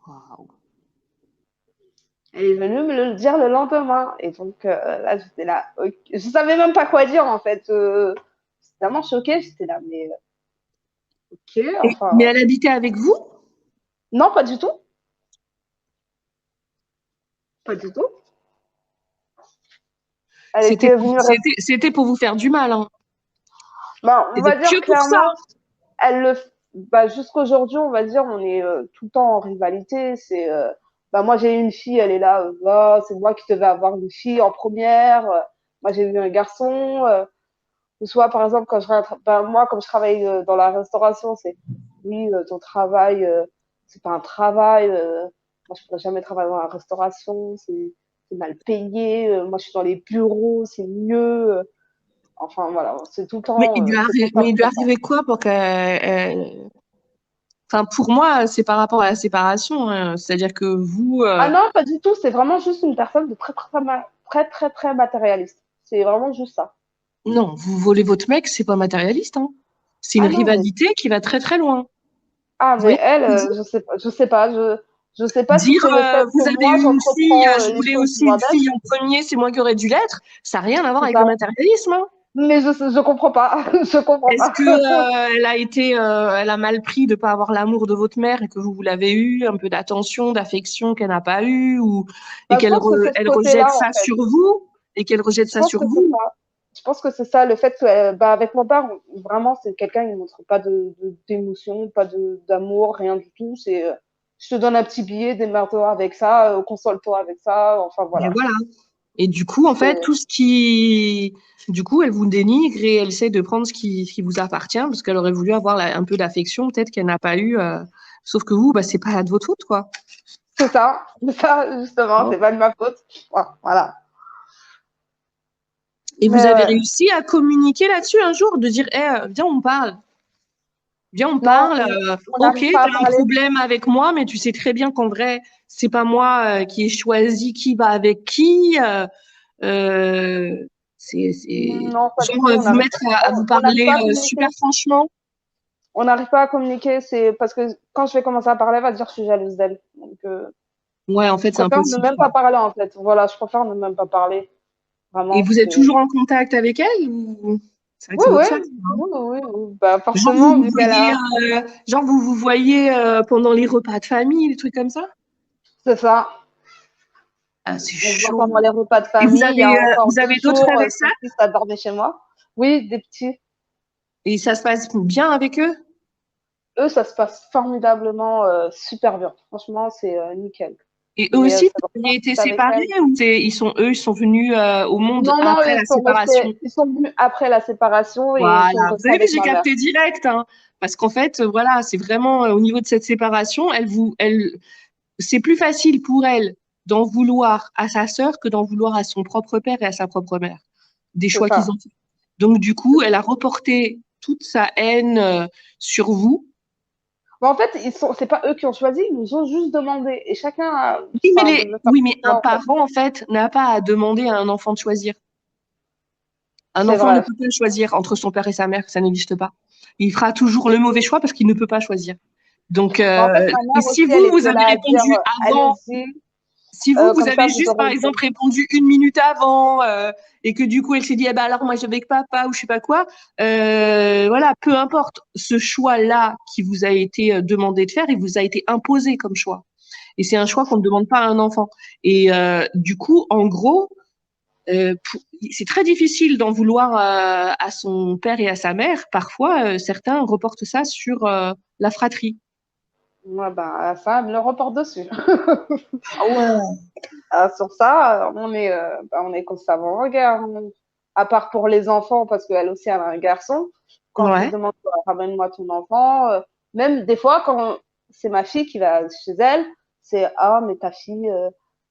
Waouh. Elle est venue me le dire le lendemain. Et donc, là, j'étais là. Ok. Je savais même pas quoi dire, en fait. J'étais tellement choquée. J'étais là, mais ok, Mais enfin. elle habitait avec vous? Non, pas du tout. Pas du tout. Elle C'était était pour, venue. c'était pour vous faire du mal, hein. Ben, on C'était va dire que pour ça. clairement, elle le. Bah, jusqu'aujourd'hui, on va dire, on est tout le temps en rivalité. C'est. Bah, moi, j'ai eu une fille, elle est là. Ah, c'est moi qui devais avoir une fille en première. Moi, j'ai eu un garçon. Ou soit, par exemple, quand ben, moi, comme je travaille dans la restauration, c'est oui, ton travail, c'est pas un travail. Moi, je pourrais jamais travailler dans la restauration, c'est mal payé. Moi, je suis dans les bureaux, c'est mieux. Enfin, voilà, c'est tout le temps, c'est Mais il lui comme ça. arrivait quoi pour enfin, pour moi, c'est par rapport à la séparation, hein. C'est-à-dire que vous, Ah non, pas du tout. C'est vraiment juste une personne de très matérialiste. C'est vraiment juste ça. non, vous volez votre mec, c'est pas matérialiste, hein. C'est une Ah non, mais rivalité qui va très très loin. ah Vous mais voyez elle, ce que je veux dire? je sais pas si Dire c'est le fait vous que avez moi eu une fille, j'entreprends je les voulais choses aussi devant une elle, fille en premier, c'est moi qui aurais dû l'être, ça n'a rien à voir c'est avec le ça. matérialisme, hein. Mais je comprends pas, je comprends Est-ce pas. que elle a mal pris de pas avoir l'amour de votre mère et que vous l'avez eu, un peu d'attention, d'affection qu'elle n'a pas eu, ou et Bah, je pense que c'est ce elle rejette côté-là en ça fait. sur vous et qu'elle rejette Je ça pense sur que c'est vous? ça. Je pense que c'est ça, le fait que, bah, avec mon père, vraiment, c'est quelqu'un qui ne montre pas d'émotion, pas d'amour, rien du tout. C'est, je te donne un petit billet, démerde-toi avec ça, console-toi avec ça, enfin Et voilà. voilà. Et du coup, en fait, C'est du coup, elle vous dénigre et elle essaie de prendre ce qui vous appartient parce qu'elle aurait voulu avoir un peu d'affection, peut-être qu'elle n'a pas eu. Sauf que vous, bah, c'est pas de votre faute, quoi. c'est ça, justement, Hein. c'est pas de ma faute. Voilà. Et vous Mais avez réussi à communiquer là-dessus un jour, de dire, viens, on parle. Viens, on non, parle. on Ok, n'arrive pas à tu as un parler. problème avec moi, mais tu sais très bien qu'en vrai, c'est pas moi qui ai choisi qui va avec qui. Euh, c'est Non, pas du genre tout. vous mettre à vous On n'arrive parler pas à communiquer. super franchement. On n'arrive pas à communiquer. C'est parce que quand je vais commencer à parler, elle va dire que je suis jalouse d'elle. Donc, Ouais, en fait, je c'est préfère ne impossible, même quoi. pas parler en fait. Voilà, je préfère ne même pas parler. Et Vraiment, vous êtes c'est. toujours en contact avec elle ou c'est vrai que Oui, c'est oui, votre sœur? oui. Bah, Genre vous forcément, vous vu qu'elle voyez, a. genre vous vous voyez pendant les repas de famille, des trucs comme ça? C'est ça. Ah, c'est On se voit chaud. pendant les repas de Et famille. Il y a encore vous deux avez d'autres jours, frères et son sœurs? fils a dormi chez moi. Oui, des petits. Et ça se passe bien avec eux? Eux, ça se passe formidablement, super bien. Franchement, c'est nickel. Et eux Mais aussi, ça va vous pas aviez été avec séparés elle. ou ils sont venus au monde Non, non, après la séparation? ils sont venus après la séparation et ils sont Voilà, vous restés avez vu, avec j'ai ma mère. capté direct, hein. Parce qu'en fait, voilà, c'est vraiment au niveau de cette séparation, c'est plus facile pour elle d'en vouloir à sa sœur que d'en vouloir à son propre père et à sa propre mère, des C'est choix qu'ils ça. ont fait. Donc, du coup, elle a reporté toute sa haine sur vous. Mais en fait, c'est pas eux qui ont choisi, ils nous ont juste demandé. Et chacun enfin, devait faire Oui, son mais un choix, en fait. parent, en fait, n'a pas à demander à un enfant de choisir. Un C'est enfant ne vrai. peut pas choisir entre son père et sa mère, ça n'existe pas. Il fera toujours le mauvais choix parce qu'il ne peut pas choisir. Donc, Mais en fait, ma et mère si aussi, vous, elle vous était avez là à dire, répondu avant, allez-y, si vous, vous comme ça, avez vous juste, par aurez le exemple, temps. répondu une minute avant et que du coup, elle s'est dit, eh ben alors moi, je vais avec papa ou je sais pas quoi, voilà, peu importe. Ce choix-là qui vous a été demandé de faire, il vous a été imposé comme choix. Et c'est un choix qu'on ne demande pas à un enfant. Et du coup, en gros, c'est très difficile d'en vouloir à son père et à sa mère. Parfois, certains reportent ça sur la fratrie. Ouais, bah, ça, elle me le reporte dessus. Ah ouais. Sur ça, on est constamment en guerre. À part pour les enfants, parce qu'elle aussi, elle a un garçon. Quand je lui Ouais. demande, ramène-moi ton enfant, même des fois, quand c'est ma fille qui va chez elle, c'est, ah, mais ta fille,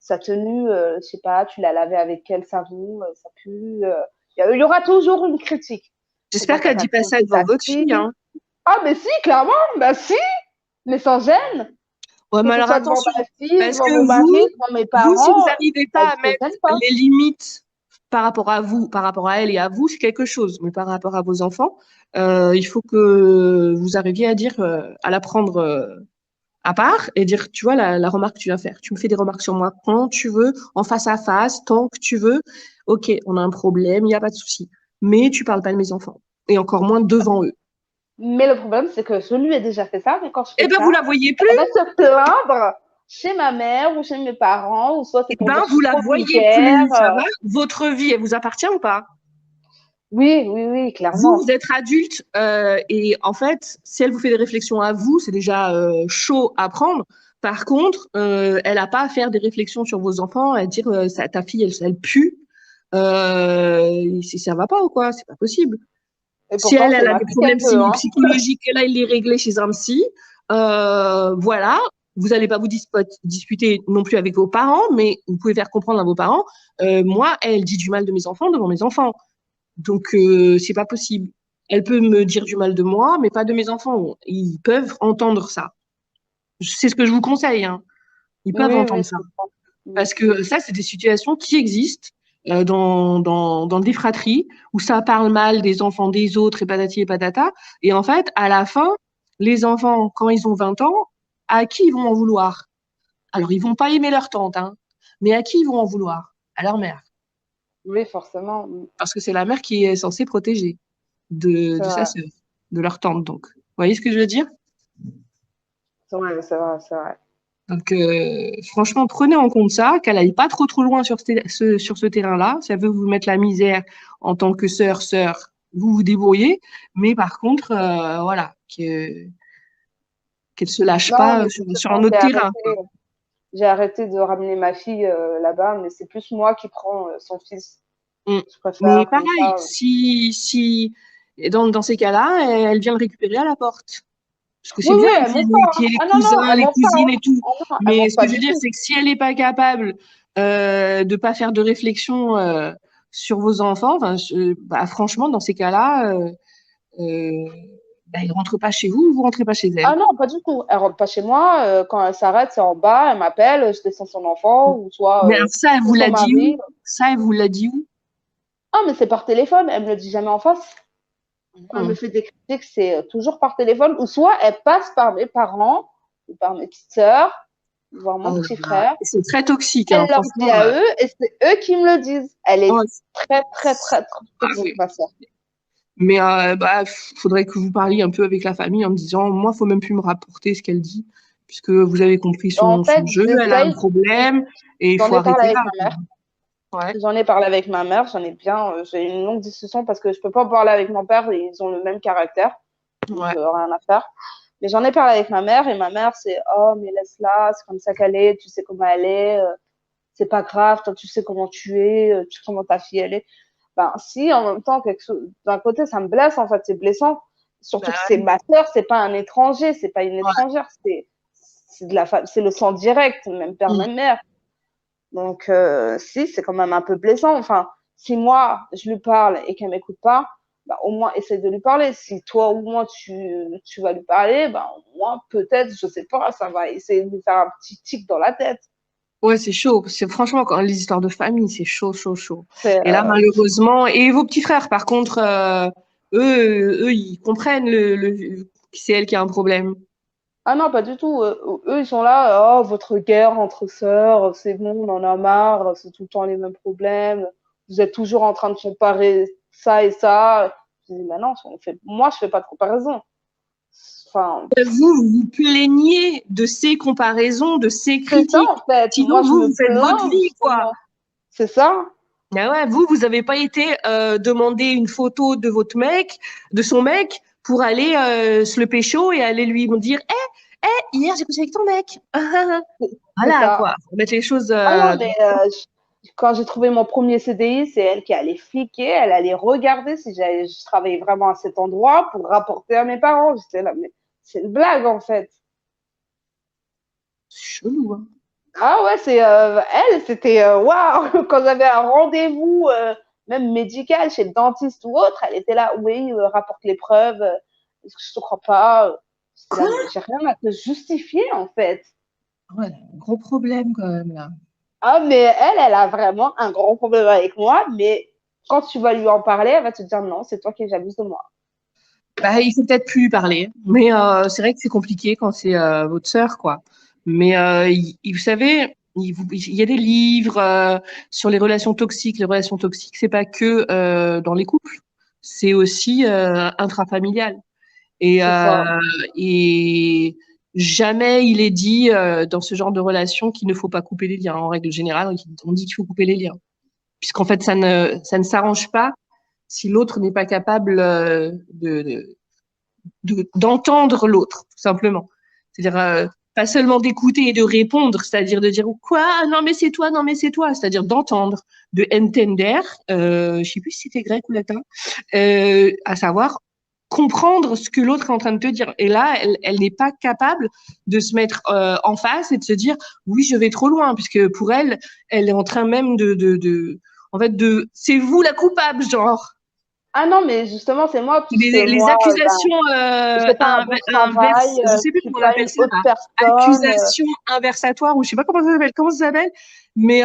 sa tenue, je sais pas, tu l'as lavée avec quel savon, ça pue. Il y aura toujours une critique. Comment J'espère t'as qu'elle pas dit pas ça présenté devant ta votre fille, fille? hein. Ah, mais si, clairement, bah si, mais sans gêne. Ouais, Que mais ce alors soit devant attention, ma fille, parce devant que mon mari, vous, devant mes si vous parents, n'arrivez elle pas à ne se mettre gêne pas. les limites par rapport à vous, par rapport à elle et à vous, c'est quelque chose. Mais par rapport à vos enfants, il faut que vous arriviez à dire, à la prendre à part et dire, tu vois, la remarque que tu vas faire. Tu me fais des remarques sur moi quand tu veux, en face à face, tant que tu veux. Ok, on a un problème, il n'y a pas de souci. Mais tu parles pas de mes enfants. Et encore moins devant eux. Mais le problème, c'est que je lui ai déjà fait ça, mais quand je Eh fais ben, vous ça, la voyez plus. elle va se plaindre chez ma mère ou chez mes parents, ou soit c'est Eh pour dire ben, que je vous suis la trop voyez vulgaire. plus. Ça va? Votre vie, elle vous appartient ou pas? Oui, oui, oui, Vous, clairement. vous êtes adulte et en fait, si elle vous fait des réflexions à vous, c'est déjà chaud à prendre. Par contre, elle n'a pas à faire des réflexions sur vos enfants, à dire ta fille, elle pue. Si ça va pas ou quoi, c'est pas possible. Et Si pourtant, c'est elle a ma des fille problèmes qu'elle veut, hein. psychologiques, elle aille les régler chez un psy. Voilà. Vous n'allez pas vous disputer non plus avec vos parents, mais vous pouvez faire comprendre à vos parents. Moi, elle dit du mal de mes enfants devant mes enfants. Donc, c'est pas possible. Elle peut me dire du mal de moi, mais pas de mes enfants. Ils peuvent entendre ça. C'est ce que je vous conseille, hein. Ils peuvent Oui, oui, entendre je ça. comprends. Mm. Parce que ça, c'est des situations qui existent dans des fratries où ça parle mal des enfants des autres et patati et patata. Et en fait, à la fin, les enfants, quand ils ont 20 ans, à qui ils vont en vouloir? Alors, ils vont pas aimer leur tante, hein, mais à qui ils vont en vouloir? À leur mère. Oui, forcément. Mm. Parce que c'est la mère qui est censée protéger C'est de sa vrai, sœur, de leur tante, donc. Vous voyez ce que je veux dire? c'est vrai, c'est vrai, c'est vrai. Donc, franchement, prenez en compte ça, qu'elle aille pas trop loin sur ce terrain-là. Si elle veut vous mettre la misère en tant que sœur, vous vous débrouillez. Mais par contre, voilà, qu'elle se lâche Non, pas mais sur un justement, autre terrain, quoi. j'ai arrêté de ramener ma fille là-bas, mais c'est plus moi qui prends son fils. Mm. Je Mais préfère comme pareil, ça. si dans ces cas-là, elle vient le récupérer à la porte. Parce que c'est Oui, bien oui, elle monte pas, qu'il hein. y ait les Ah non, non, cousins, elle les monte pas, hein. cousines et tout. Ah non, elle Mais monte ce que pas je veux du dire, tout. c'est que si elle n'est pas capable de pas faire de réflexion sur vos enfants, enfin, bah, franchement, dans ces cas-là, euh, bah, ils rentrent pas chez vous, vous rentrez pas chez elle. Ah non, pas du tout. Elle rentre pas chez moi. Quand elle s'arrête, c'est en bas. Elle m'appelle, je descends son enfant, ou soit Mais alors ça, elle ou vous son l'a dit mari. où? Ça, elle vous l'a dit où? Ah, mais c'est par téléphone. Elle me le dit jamais en face. Quand elle me Hmm. fait des critiques, c'est toujours par téléphone, ou soit elle passe par mes parents, ou par mes petites sœurs, voire Oh mon là petit là. frère. C'est très toxique, hein, Elle leur franchement. dit à eux, et c'est eux qui me le disent. Elle est Oh, très, très, très, très ah toxique, oui. ma sœur. Mais bah, faudrait que vous parliez un peu avec la famille en me disant, moi, faut même plus me rapporter ce qu'elle dit, puisque vous avez compris En son fait, jeu, elle a un j'essaye, problème et il j'en faut ai parlé arrêter avec là, ma quoi. mère. Ouais, J'en ai parlé avec ma mère, j'ai eu une longue discussion parce que je peux pas parler avec mon père, ils ont le même caractère, donc ouais. rien à faire. Mais j'en ai parlé avec ma mère et ma mère c'est oh mais laisse-la, c'est comme ça qu'elle est, tu sais comment elle est, c'est pas grave, toi tu sais comment tu es, tu sais comment ta fille elle est. Ben si en même temps quelque chose, d'un côté ça me blesse en fait, c'est blessant. Surtout Bah, que c'est ma sœur, c'est pas un étranger, c'est pas une ouais. étrangère, c'est de la c'est le sang direct, même père Mm. même mère. Donc, si, c'est quand même un peu blessant. Enfin, si moi, je lui parle et qu'elle m'écoute pas, bah, au moins, essaye de lui parler. Si toi, au moins, tu vas lui parler, bah, au moins, peut-être, je sais pas, ça va essayer de lui faire un petit tic dans la tête. Ouais, c'est chaud. C'est franchement quand les histoires de famille, c'est chaud, chaud, chaud. C'est, Et là, malheureusement, et vos petits frères, par contre, eux, ils comprennent que c'est elle qui a un problème. ah non, pas du tout. Eux, ils sont là, oh, votre guerre entre sœurs, c'est bon, on en a marre, c'est tout le temps les mêmes problèmes. Vous êtes toujours en train de comparer ça et ça. Je dis, bah non, moi, je fais pas de comparaison. Enfin, Vous vous plaignez de ces comparaisons, de ces c'est ça critiques. en fait. Sinon, Moi, je vous, me vous faites votre plains vie, quoi. justement. C'est ça. Ah ouais, vous n'avez pas été demander une photo de votre mec, de son mec, pour aller se le pécho et aller lui dire, hier j'ai couché avec ton mec. C'est Voilà, ça. quoi. Faut mettre les choses Ah non, dans... mais quand j'ai trouvé mon premier CDI, c'est elle qui allait fliquer, elle allait regarder si je travaillais vraiment à cet endroit pour rapporter à mes parents. J'étais là, mais c'est une blague en fait. C'est chelou, hein. Ah ouais, elle, c'était waouh. Quand j'avais un rendez-vous, même médical chez le dentiste ou autre, elle était là, oui, rapporte les preuves. Est-ce que je te crois pas? J'étais là, Quoi? mais j'ai rien à te justifier en fait. Ouais, gros problème quand même là. Ah, mais elle a vraiment un grand problème avec moi, mais quand tu vas lui en parler, elle va te dire non, c'est toi qui j'abuse de moi. Bah, il faut peut-être plus lui parler. Mais c'est vrai que c'est compliqué quand c'est votre sœur, quoi. Mais vous savez, il y a des livres sur les relations toxiques. Les relations toxiques, c'est pas que dans les couples, c'est aussi intrafamilial. Et, C'est ça. et jamais il est dit dans ce genre de relation qu'il ne faut pas couper les liens. En règle générale, on dit qu'il faut couper les liens. Puisqu'en fait, ça ne s'arrange pas si l'autre n'est pas capable d'entendre l'autre, tout simplement. C'est-à-dire pas seulement d'écouter et de répondre, c'est-à-dire de dire quoi, non mais c'est toi, non mais c'est toi, c'est-à-dire d'entendre, de entender, je sais plus si c'était grec ou latin, à savoir comprendre ce que l'autre est en train de te dire. Et là, elle n'est pas capable de se mettre en face et de se dire oui, je vais trop loin, puisque pour elle, elle est en train même en fait, c'est vous la coupable, genre. Ah non, mais justement, c'est moi, puisque Les moi, ben, accusations j'ai pas un bon travail, inverses, je sais plus je suis comment on pas une appelle ça, haute là. personne. Accusations inversatoires ou je sais pas comment ça s'appelle. Mais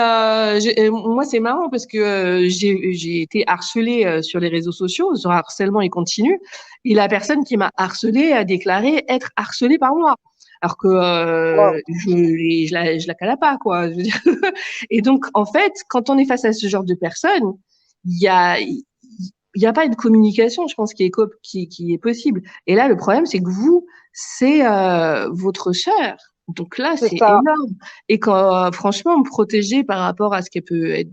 moi c'est marrant parce que j'ai été harcelée sur les réseaux sociaux, ce harcèlement il continue. Et la personne qui m'a harcelée a déclaré être harcelée par moi. Alors que Wow. je la cala pas quoi. Je veux dire. Et donc en fait, quand on est face à ce genre de personnes, il y a pas une communication, je pense, qui est possible. Et là, le problème, c'est que vous, c'est votre sœur. Donc là, C'est c'est ça. énorme. Et quand, franchement, me protéger par rapport à ce qui peut être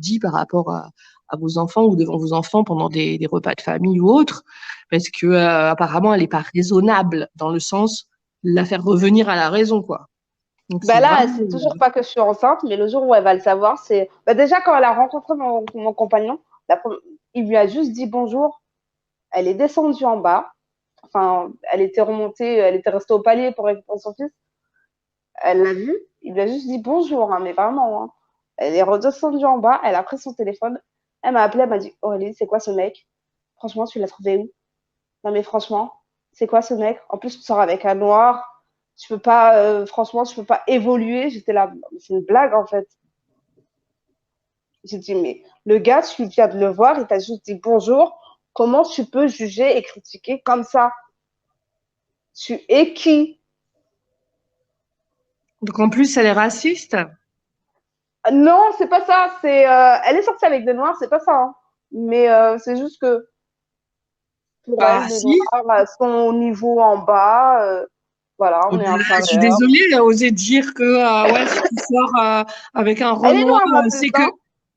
dit par rapport à vos enfants ou devant vos enfants pendant des repas de famille ou autres, parce que apparemment, elle n'est pas raisonnable dans le sens la faire revenir à la raison, quoi. Donc Ben c'est là, vraiment. elle sait toujours pas que je suis enceinte, mais le jour où elle va le savoir, c'est ben déjà quand elle a rencontré mon compagnon, il lui a juste dit bonjour. Elle est descendue en bas. Enfin, elle était remontée, elle était restée au palier pour récupérer son fils. Elle l'a vu. Il lui a juste dit bonjour, hein, mais vraiment. Hein. Elle est redescendue en bas. Elle a pris son téléphone. Elle m'a appelé. Elle m'a dit oh, Elise, c'est quoi ce mec? Franchement, tu l'as trouvé où? Non, mais franchement, c'est quoi ce mec? En plus, tu sors avec un noir. Tu peux pas, franchement, tu peux pas évoluer. J'étais là, c'est une blague en fait. J'ai dit, mais le gars, tu viens de le voir, il t'a juste dit bonjour. Comment tu peux juger et critiquer comme ça? Tu es qui? Donc en plus, elle est raciste. Non, c'est pas ça. Elle est sortie avec des noirs, c'est pas ça. Hein. Mais c'est juste que pour Bah elle, les si. noirs là, sont au niveau en bas. Voilà, on est Je suis inférieur. désolée d'oser dire que ouais, si tu sors avec un Elle est Renoir, noire en plus, c'est que hein.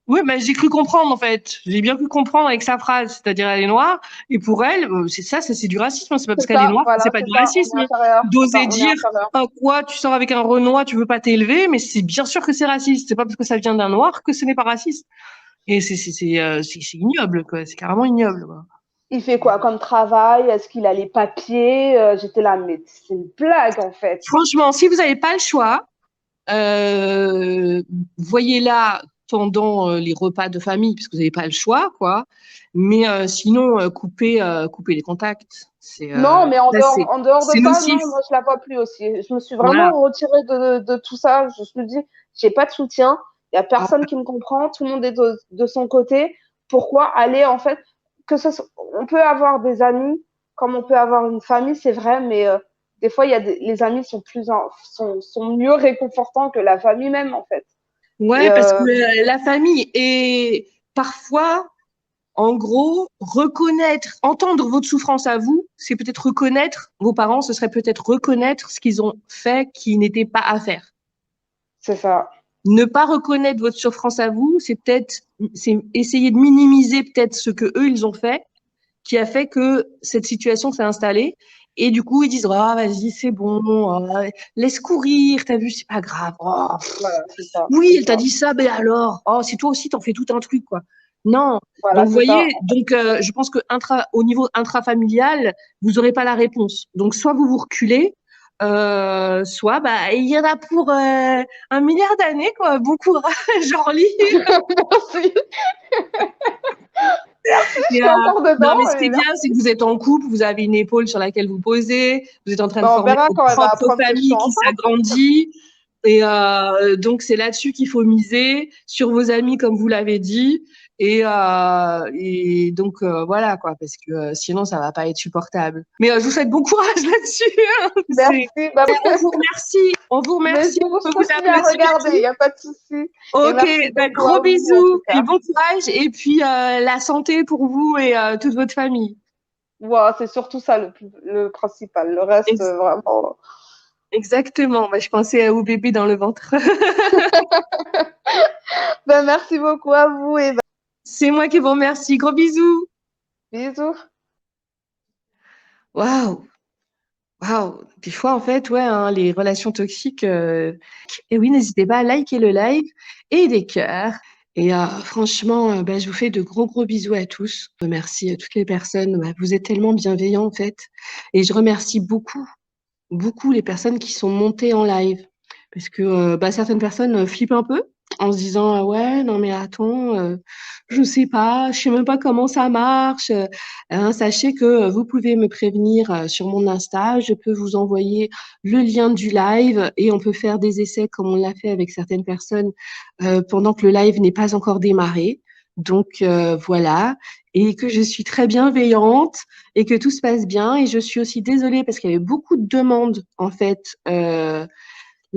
oui, mais j'ai cru comprendre en fait. J'ai bien pu comprendre avec sa phrase, c'est-à-dire elle est noire et pour elle, c'est ça, c'est du racisme. C'est pas parce C'est qu'elle est ça, noire que voilà, c'est pas c'est du ça. On est racisme. inférieur. C'est ça, D'oser on est dire inférieur. quoi, tu sors avec un Renoir, tu veux pas t'élever, mais c'est bien sûr que c'est raciste. C'est pas parce que ça vient d'un noir que ce n'est pas raciste. Et c'est ignoble quoi. C'est carrément ignoble. Quoi. Il fait quoi comme travail? Est-ce qu'il a les papiers? J'étais là, mais c'est une blague en fait. Franchement, si vous n'avez pas le choix. Euh, voyez là pendant les repas de famille, puisque vous n'avez pas le choix, quoi. Mais sinon, couper les contacts. Non, mais Là, en dehors de c'est ça, nocif. non, moi je la vois plus aussi. Je me suis Voilà. vraiment retirée de tout ça. Je me dis, j'ai pas de soutien, il y a Ah, personne qui me comprend, tout le monde est de son côté. Pourquoi aller en fait on peut avoir des amis comme on peut avoir une famille, c'est vrai, mais des fois les amis sont sont mieux réconfortants que la famille même en fait. Et ouais, parce que la famille est parfois, en gros, reconnaître, entendre votre souffrance à vous, c'est peut-être reconnaître, vos parents, ce serait peut-être reconnaître ce qu'ils ont fait qui n'était pas à faire. c'est ça. Ne pas reconnaître votre souffrance à vous, c'est essayer de minimiser peut-être ce que eux ils ont fait, qui a fait que cette situation s'est installée. Et du coup, ils disent, ah, vas-y, c'est bon, laisse courir, t'as vu, c'est pas grave. Oh, Voilà, c'est ça, oui, c'est elle t'a ça. dit ça, ben alors, oh, c'est toi aussi, t'en fais tout un truc, quoi. Non. Voilà, Donc, vous c'est ça. voyez, donc, je pense que au niveau intrafamilial, vous n'aurez pas la réponse. Donc, soit vous vous reculez, soit, bah, il y en a pour 1 milliard d'années, quoi. Bon courage, Orly. Merci. Merci, je Et, suis encore non, dedans. mais ce qui Et est bien, c'est que vous êtes en couple, vous avez une épaule sur laquelle vous posez, vous êtes en train de ben, on former verra votre quand elle va propre apprendre que je suis famille qui enceinte. s'agrandit. Et donc, c'est là-dessus qu'il faut miser, sur vos amis, comme vous l'avez dit. Et donc, voilà, quoi, parce que sinon, ça va pas être supportable. Mais je vous souhaite bon courage là-dessus. Hein. Merci. Bah, On vous remercie. On vous mais remercie. je On peut vous continue à applaudir. regarder, il n'y a pas de souci. Et Ok, merci bah, beaucoup à gros vous, en bisous tout cas. et bon courage. Et puis, la santé pour vous et toute votre famille. Voilà, c'est surtout ça le principal. Le reste, Ex- vraiment. Exactement. Bah, je pensais au bébé dans le ventre. Ben, merci beaucoup à vous et C'est moi qui vous remercie. Gros bisous. bisous. Waouh. Waouh, des fois en fait, ouais, hein, les relations toxiques. Et oui, n'hésitez pas à liker le live et des cœurs. Et franchement, bah, je vous fais de gros gros bisous à tous. Je remercie toutes les personnes. Bah, vous êtes tellement bienveillants en fait. Et je remercie beaucoup les personnes qui sont montées en live. Parce que bah, certaines personnes flippent un peu en se disant ah ouais, non mais attends, je sais pas, je sais même pas comment ça marche. Hein, sachez que vous pouvez me prévenir sur mon Insta, je peux vous envoyer le lien du live et on peut faire des essais comme on l'a fait avec certaines personnes pendant que le live n'est pas encore démarré. Donc voilà, et que je suis très bienveillante et que tout se passe bien. Et je suis aussi désolée parce qu'il y avait beaucoup de demandes en fait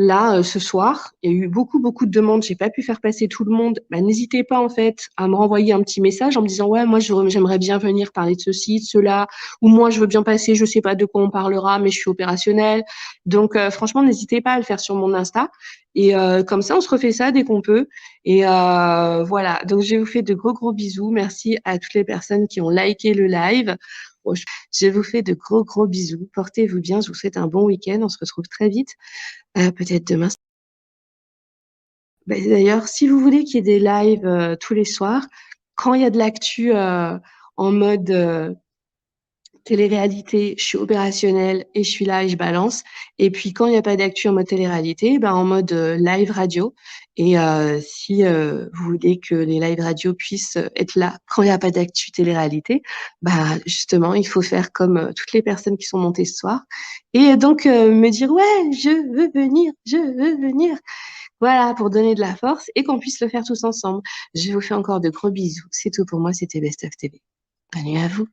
là ce soir. Il y a eu beaucoup de demandes. J'ai pas pu faire passer tout le monde. Bah, n'hésitez pas en fait à me renvoyer un petit message en me disant ouais moi j'aimerais bien venir parler de ceci, de cela, ou moi je veux bien passer. Je sais pas de quoi on parlera, mais je suis opérationnelle. Donc franchement n'hésitez pas à le faire sur mon Insta. Et comme ça on se refait ça dès qu'on peut. Et voilà. Donc je vous fais de gros bisous. Merci à toutes les personnes qui ont liké le live. Bon, je vous fais de gros bisous. Portez-vous bien. Je vous souhaite un bon week-end. On se retrouve très vite. Peut-être demain. Bah, d'ailleurs, si vous voulez qu'il y ait des lives tous les soirs, quand il y a de l'actu en mode télé-réalité, je suis opérationnelle et je suis là et je balance. Et puis quand il n'y a pas d'actu en mode télé-réalité, ben en mode live radio. Et si vous voulez que les live radio puissent être là quand il n'y a pas d'actu télé-réalité, bah justement, il faut faire comme toutes les personnes qui sont montées ce soir. Et donc me dire ouais, je veux venir, je veux venir. Voilà, pour donner de la force et qu'on puisse le faire tous ensemble. Je vous fais encore de gros bisous. C'est tout pour moi, c'était Best of TV. Bonne nuit à vous.